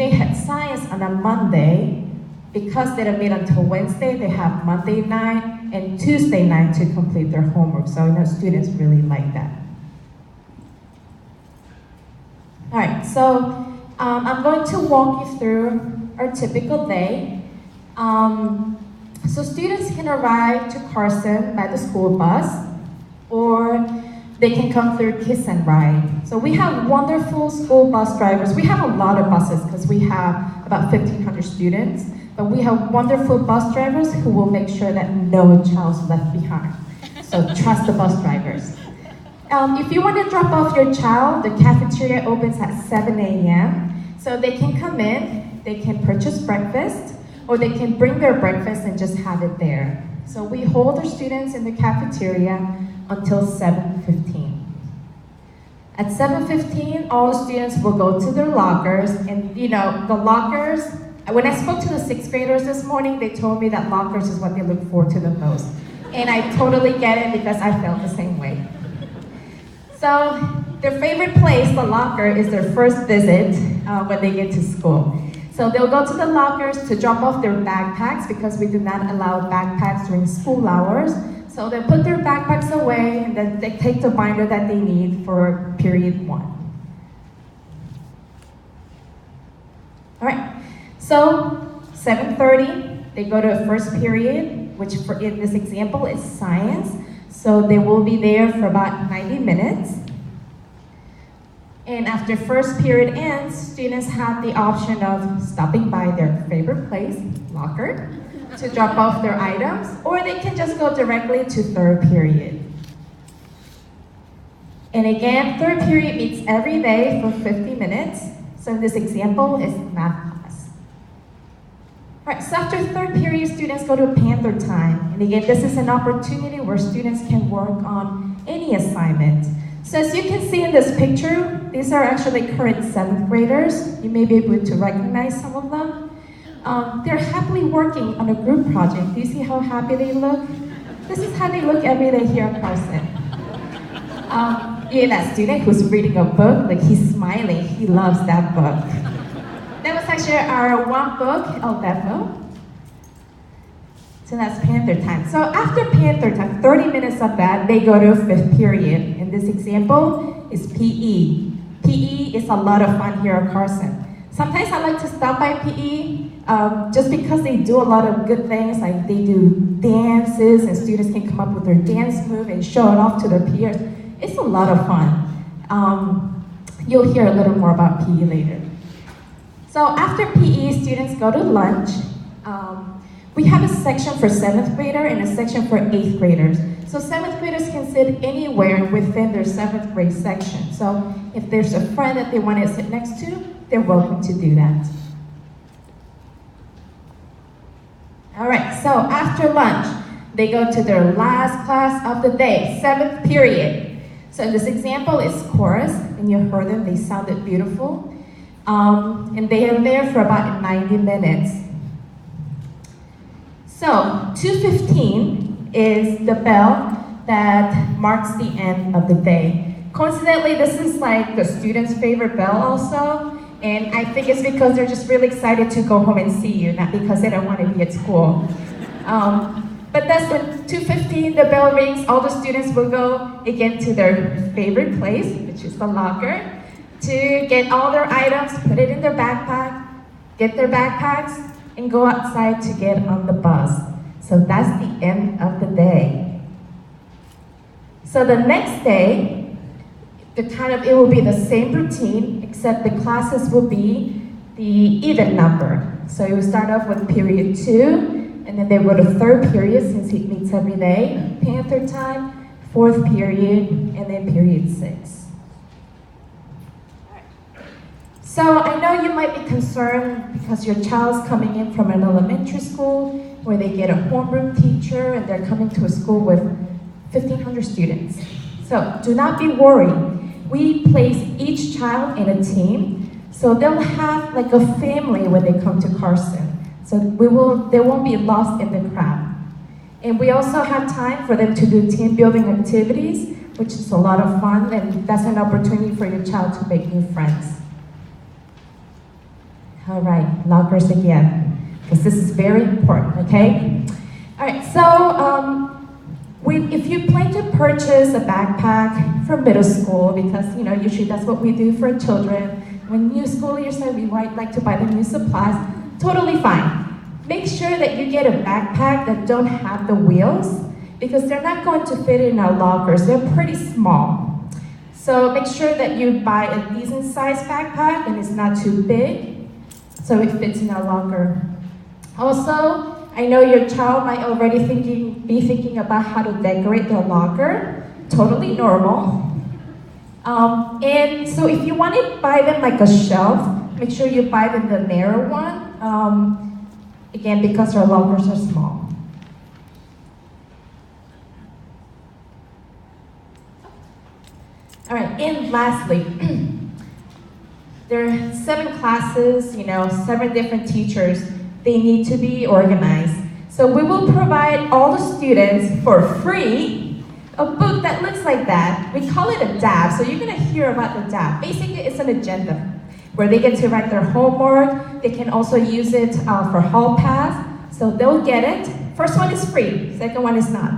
Speaker 12: had science on a Monday, because they don't meet until Wednesday, they have Monday night and Tuesday night to complete their homework. So I know students really like that. All right, so I'm going to walk you through our typical day. So students can arrive to Carson by the school bus, or they can come through Kiss and Ride. So we have wonderful school bus drivers. We have a lot of buses because we have about 1,500 students, but we have wonderful bus drivers who will make sure that no child's left behind. So trust the bus drivers. If you want to drop off your child, the cafeteria opens at 7 a.m. So they can come in, they can purchase breakfast, or they can bring their breakfast and just have it there. So we hold our students in the cafeteria until 7:15. At 7:15, all the students will go to their lockers, and the lockers, when I spoke to the 6th graders this morning, they told me that lockers is what they look forward to the most. And I totally get it because I felt the same way. So their favorite place, the locker, is their first visit when they get to school. So they'll go to the lockers to drop off their backpacks because we do not allow backpacks during school hours. So they put their backpacks away and then they take the binder that they need for period 1. All right, so 7:30, they go to a first period, which in this example is science. So they will be there for about 90 minutes. And after first period ends, students have the option of stopping by their favorite place, locker, to drop off their items, or they can just go directly to third period. And again, third period meets every day for 50 minutes. So in this example, is math class. All right, so after third period, students go to Panther Time. And again, this is an opportunity where students can work on any assignment. So as you can see in this picture, these are actually current 7th graders. You may be able to recognize some of them. They're happily working on a group project. Do you see how happy they look? This is how they look every day here at Carson. That student who's reading a book, like he's smiling, he loves that book. That was actually our one book, El Defo. So that's Panther time. So after Panther time, 30 minutes of that, they go to 5th period. In this example is PE. PE is a lot of fun here at Carson. Sometimes I like to stop by PE just because they do a lot of good things, like they do dances and students can come up with their dance move and show it off to their peers. It's a lot of fun. You'll hear a little more about PE later. So after PE, students go to lunch. We have a section for 7th grader and a section for 8th graders. So 7th graders can sit anywhere within their 7th grade section. So if there's a friend that they want to sit next to, they're welcome to do that. All right, so after lunch, they go to their last class of the day, 7th period. So in this example is chorus, and you heard them, they sounded beautiful. And they are there for about 90 minutes. So 2:15 is the bell that marks the end of the day. Coincidentally, this is like the students' favorite bell also, and I think it's because they're just really excited to go home and see you, not because they don't want to be at school. But that's when 2:15, the bell rings, all the students will go again to their favorite place, which is the locker, to get all their items, put it in their backpack, get their backpacks, and go outside to get on the bus. So that's the end of the day. So the next day, it will be the same routine, except the classes will be the even number. So you will start off with period 2, and then they go to 3rd period since it meets every day, Panther time, 4th period, and then period 6. So I know you might be concerned because your child's coming in from an elementary school where they get a homeroom teacher and they're coming to a school with 1,500 students. So do not be worried. We place each child in a team, so they'll have like a family when they come to Carson. So they won't be lost in the crowd. And we also have time for them to do team building activities, which is a lot of fun, and that's an opportunity for your child to make new friends. All right, lockers again, because this is very important, okay? All right, so if you plan to purchase a backpack for middle school, because usually that's what we do for children, when new school year starts, we might like to buy the new supplies, totally fine. Make sure that you get a backpack that don't have the wheels, because they're not going to fit in our lockers, they're pretty small. So make sure that you buy a decent sized backpack and it's not too big, so it fits in our locker. Also, I know your child might already be thinking about how to decorate their locker. Totally normal. And so if you want to buy them like a shelf, make sure you buy them the narrow one. Again, because our lockers are small. All right, and lastly, there are 7 classes, 7 different teachers. They need to be organized. So we will provide all the students for free a book that looks like that. We call it a DAB, so you're gonna hear about the DAB. Basically, it's an agenda where they get to write their homework. They can also use it for hall pass, so they'll get it. First one is free, second one is not.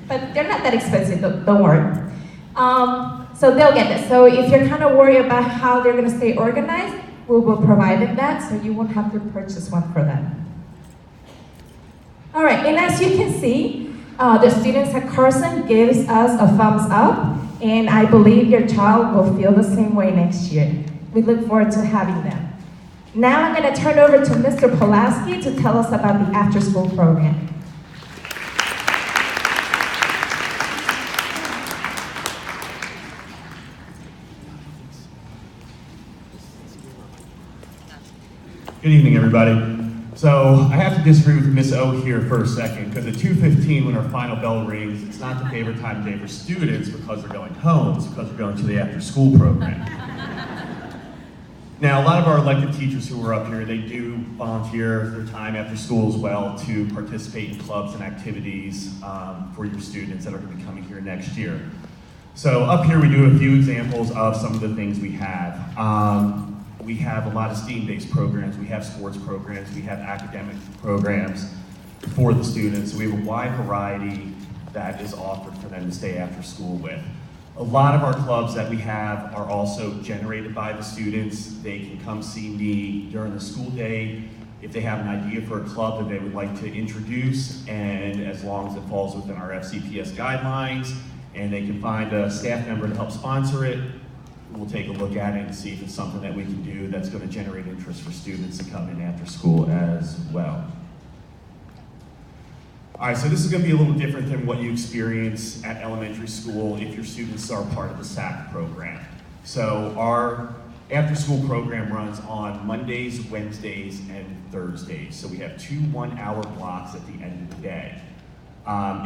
Speaker 12: But they're not that expensive, don't worry. So they'll get it. So if you're kind of worried about how they're gonna stay organized, we will provide them that, so you won't have to purchase one for them. All right, and as you can see, the students at Carson gives us a thumbs up, and I believe your child will feel the same way next year. We look forward to having them. Now I'm gonna turn over to Mr. Pulaski to tell us about the after-school program.
Speaker 19: Good evening, everybody. So I have to disagree with Miss O here for a second, because at 2:15 when our final bell rings, it's not the favorite time of day for students because they're going home, it's because they're going to the after-school program. Now, a lot of our elected teachers who are up here, they do volunteer their time after school as well to participate in clubs and activities for your students that are going to be coming here next year. So up here we do a few examples of some of the things we have. We have a lot of STEAM-based programs, we have sports programs, we have academic programs for the students. So we have a wide variety that is offered for them to stay after school with. A lot of our clubs that we have are also generated by the students. They can come see me during the school day if they have an idea for a club that they would like to introduce, and as long as it falls within our FCPS guidelines, and they can find a staff member to help sponsor it, we'll take a look at it and see if it's something that we can do that's going to generate interest for students to come in after school as well. All right, so this is going to be a little different than what you experience at elementary school if your students are part of the SAC program. So our after-school program runs on Mondays, Wednesdays, and Thursdays. So we have 2 one-hour blocks at the end of the day.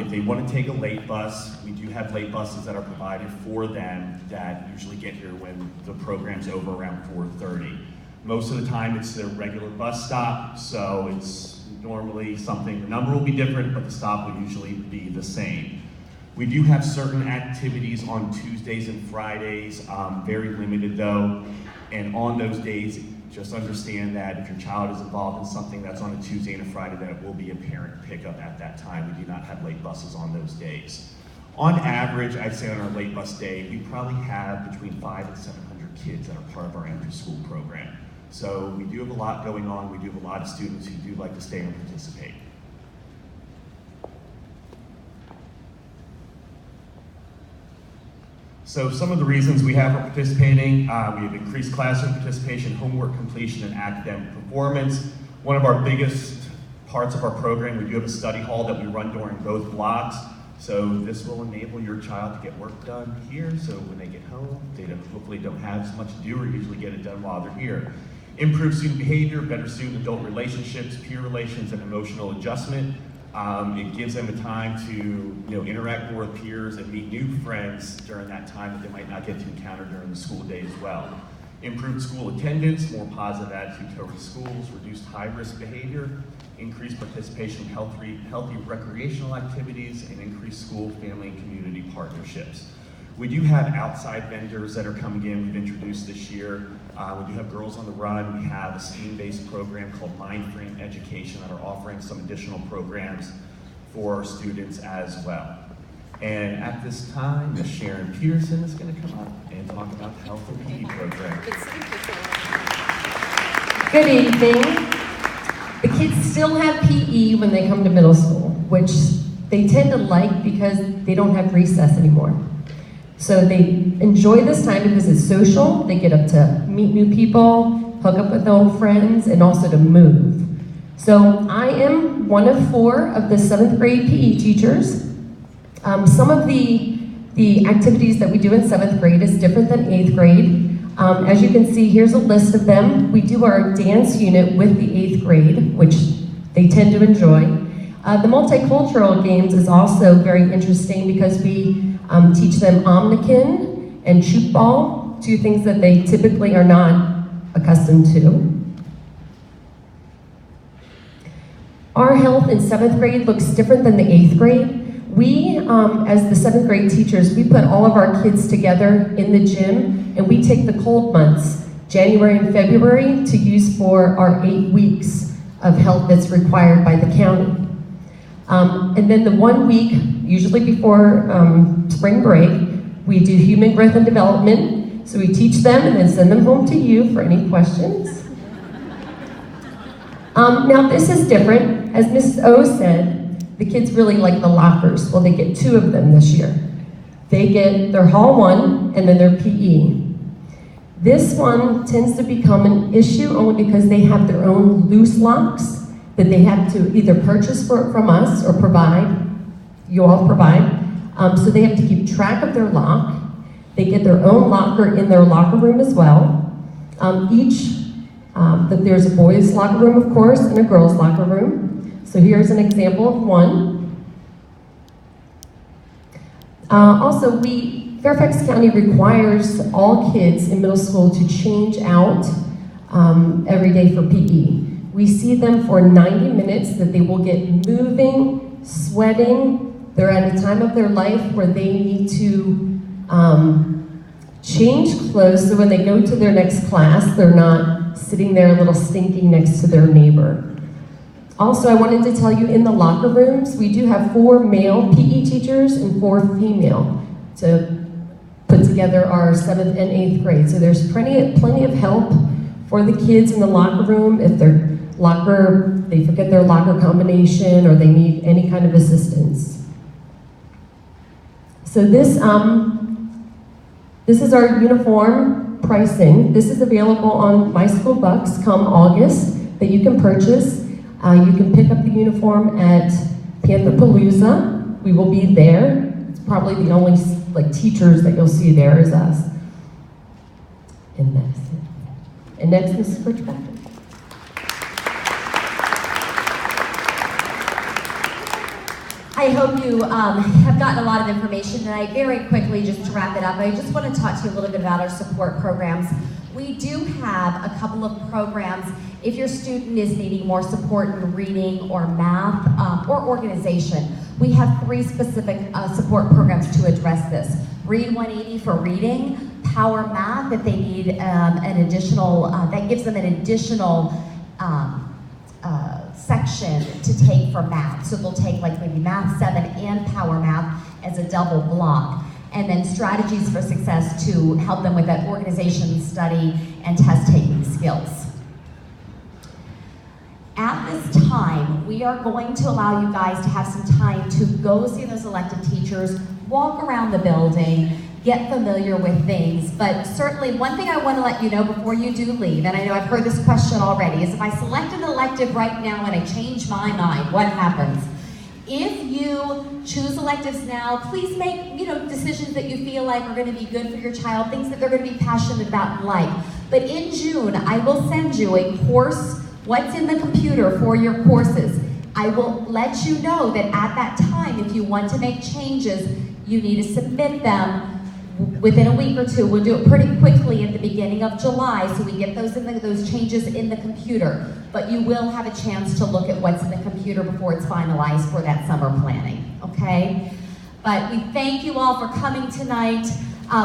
Speaker 19: If they want to take a late bus, we do have late buses that are provided for them that usually get here when the program's over around 4:30. Most of the time it's their regular bus stop, so it's normally something, the number will be different, but the stop will usually be the same. We do have certain activities on Tuesdays and Fridays, very limited though, and on those days, just understand that if your child is involved in something that's on a Tuesday and a Friday, that it will be a parent pickup at that time. We do not have late buses on those days. On average, I'd say on our late bus day, we probably have between 500 and 700 kids that are part of our after-school program. So we do have a lot going on. We do have a lot of students who do like to stay and participate. So some of the reasons we have for participating, we have increased classroom participation, homework completion, and academic performance. One of our biggest parts of our program, we do have a study hall that we run during both blocks. So this will enable your child to get work done here, so when they get home, they hopefully don't have as much to do or usually get it done while they're here. Improve student behavior, better student-adult relationships, peer relations, and emotional adjustment. It gives them a time to interact more with peers and meet new friends during that time that they might not get to encounter during the school day as well. Improved school attendance, more positive attitude toward schools, reduced high-risk behavior, increased participation in healthy recreational activities, and increased school, family, and community partnerships. We do have outside vendors that are coming in, we've introduced this year. We do have Girls on the Run. We have a STEAM-based program called Mindframe Education that are offering some additional programs for our students as well. And at this time, Ms. Sharon Peterson is going to come up and talk about the Health and PE program.
Speaker 2: Good evening. The kids still have PE when they come to middle school, which they tend to like because they don't have recess anymore. So they enjoy this time because it's social, they get up to meet new people, hook up with old friends, and also to move. So I am one of 4 of the 7th grade PE teachers. Some of the activities that we do in 7th grade is different than 8th grade. As you can see, here's a list of them. We do our dance unit with the 8th grade, which they tend to enjoy. The multicultural games is also very interesting because we teach them omnikin and shoot ball, 2 things that they typically are not accustomed to. Our health in 7th grade looks different than the 8th grade. We, as the 7th grade teachers, we put all of our kids together in the gym and we take the cold months, January and February, to use for our 8 weeks of health that's required by the county. And then the 1 week, usually before spring break, we do human growth and development. So we teach them and then send them home to you for any questions. Now this is different. As Mrs. O said, the kids really like the lockers. Well, they get 2 of them this year. They get their Hall 1 and then their PE. This one tends to become an issue only because they have their own loose locks that they have to either purchase from us or provide, you all provide. So they have to keep track of their lock. They get their own locker in their locker room as well. Each
Speaker 20: That there's a boys' locker room, of course, and a girls' locker room. So here's an example of one. Also, Fairfax County requires all kids in middle school to change out every day for PE. We see them for 90 minutes that they will get moving, sweating. They're at a time of their life where they need to change clothes so when they go to their next class, they're not sitting there a little stinking next to their neighbor. Also, I wanted to tell you in the locker rooms, we do have 4 male PE teachers and 4 female to put together our 7th and 8th grade. So there's plenty of help for the kids in the locker room if they forget their locker combination or they need any kind of assistance. So this is our uniform pricing. This is available on My School Bucks come August that you can purchase. You can pick up the uniform at Pantherpalooza. We will be there. It's probably the only teachers that you'll see there is us. And that's it. And next, Mrs. Birchbeck.
Speaker 2: I hope you have gotten a lot of information tonight. Very quickly, just to wrap it up, I just want to talk to you a little bit about our support programs. We do have a couple of programs if your student is needing more support in reading or math or organization. We have 3 specific support programs to address this. Read 180 for reading, Power Math if they need an additional, that gives them an additional section to take for math. So they'll take maybe Math 7 and Power Math as a double block. And then Strategies for Success to help them with that organization, study, and test-taking skills. At this time, we are going to allow you guys to have some time to go see those elective teachers, walk around the building, get familiar with things, but certainly one thing I want to let you know before you do leave, and I know I've heard this question already, is if I select an elective right now and I change my mind, what happens? If you choose electives now, please make decisions that you feel like are going to be good for your child, things that they're going to be passionate about in life. But in June, I will send you a course, what's in the computer for your courses. I will let you know that at that time, if you want to make changes, you need to submit them within a week or 2. We'll do it pretty quickly at the beginning of July, so we get those changes in the computer. But you will have a chance to look at what's in the computer before it's finalized for that summer planning, okay? But we thank you all for coming tonight.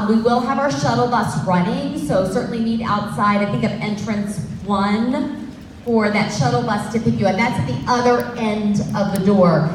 Speaker 2: We will have our shuttle bus running, so certainly meet outside, I think of entrance 1 for that shuttle bus to pick you up. That's at the other end of the door.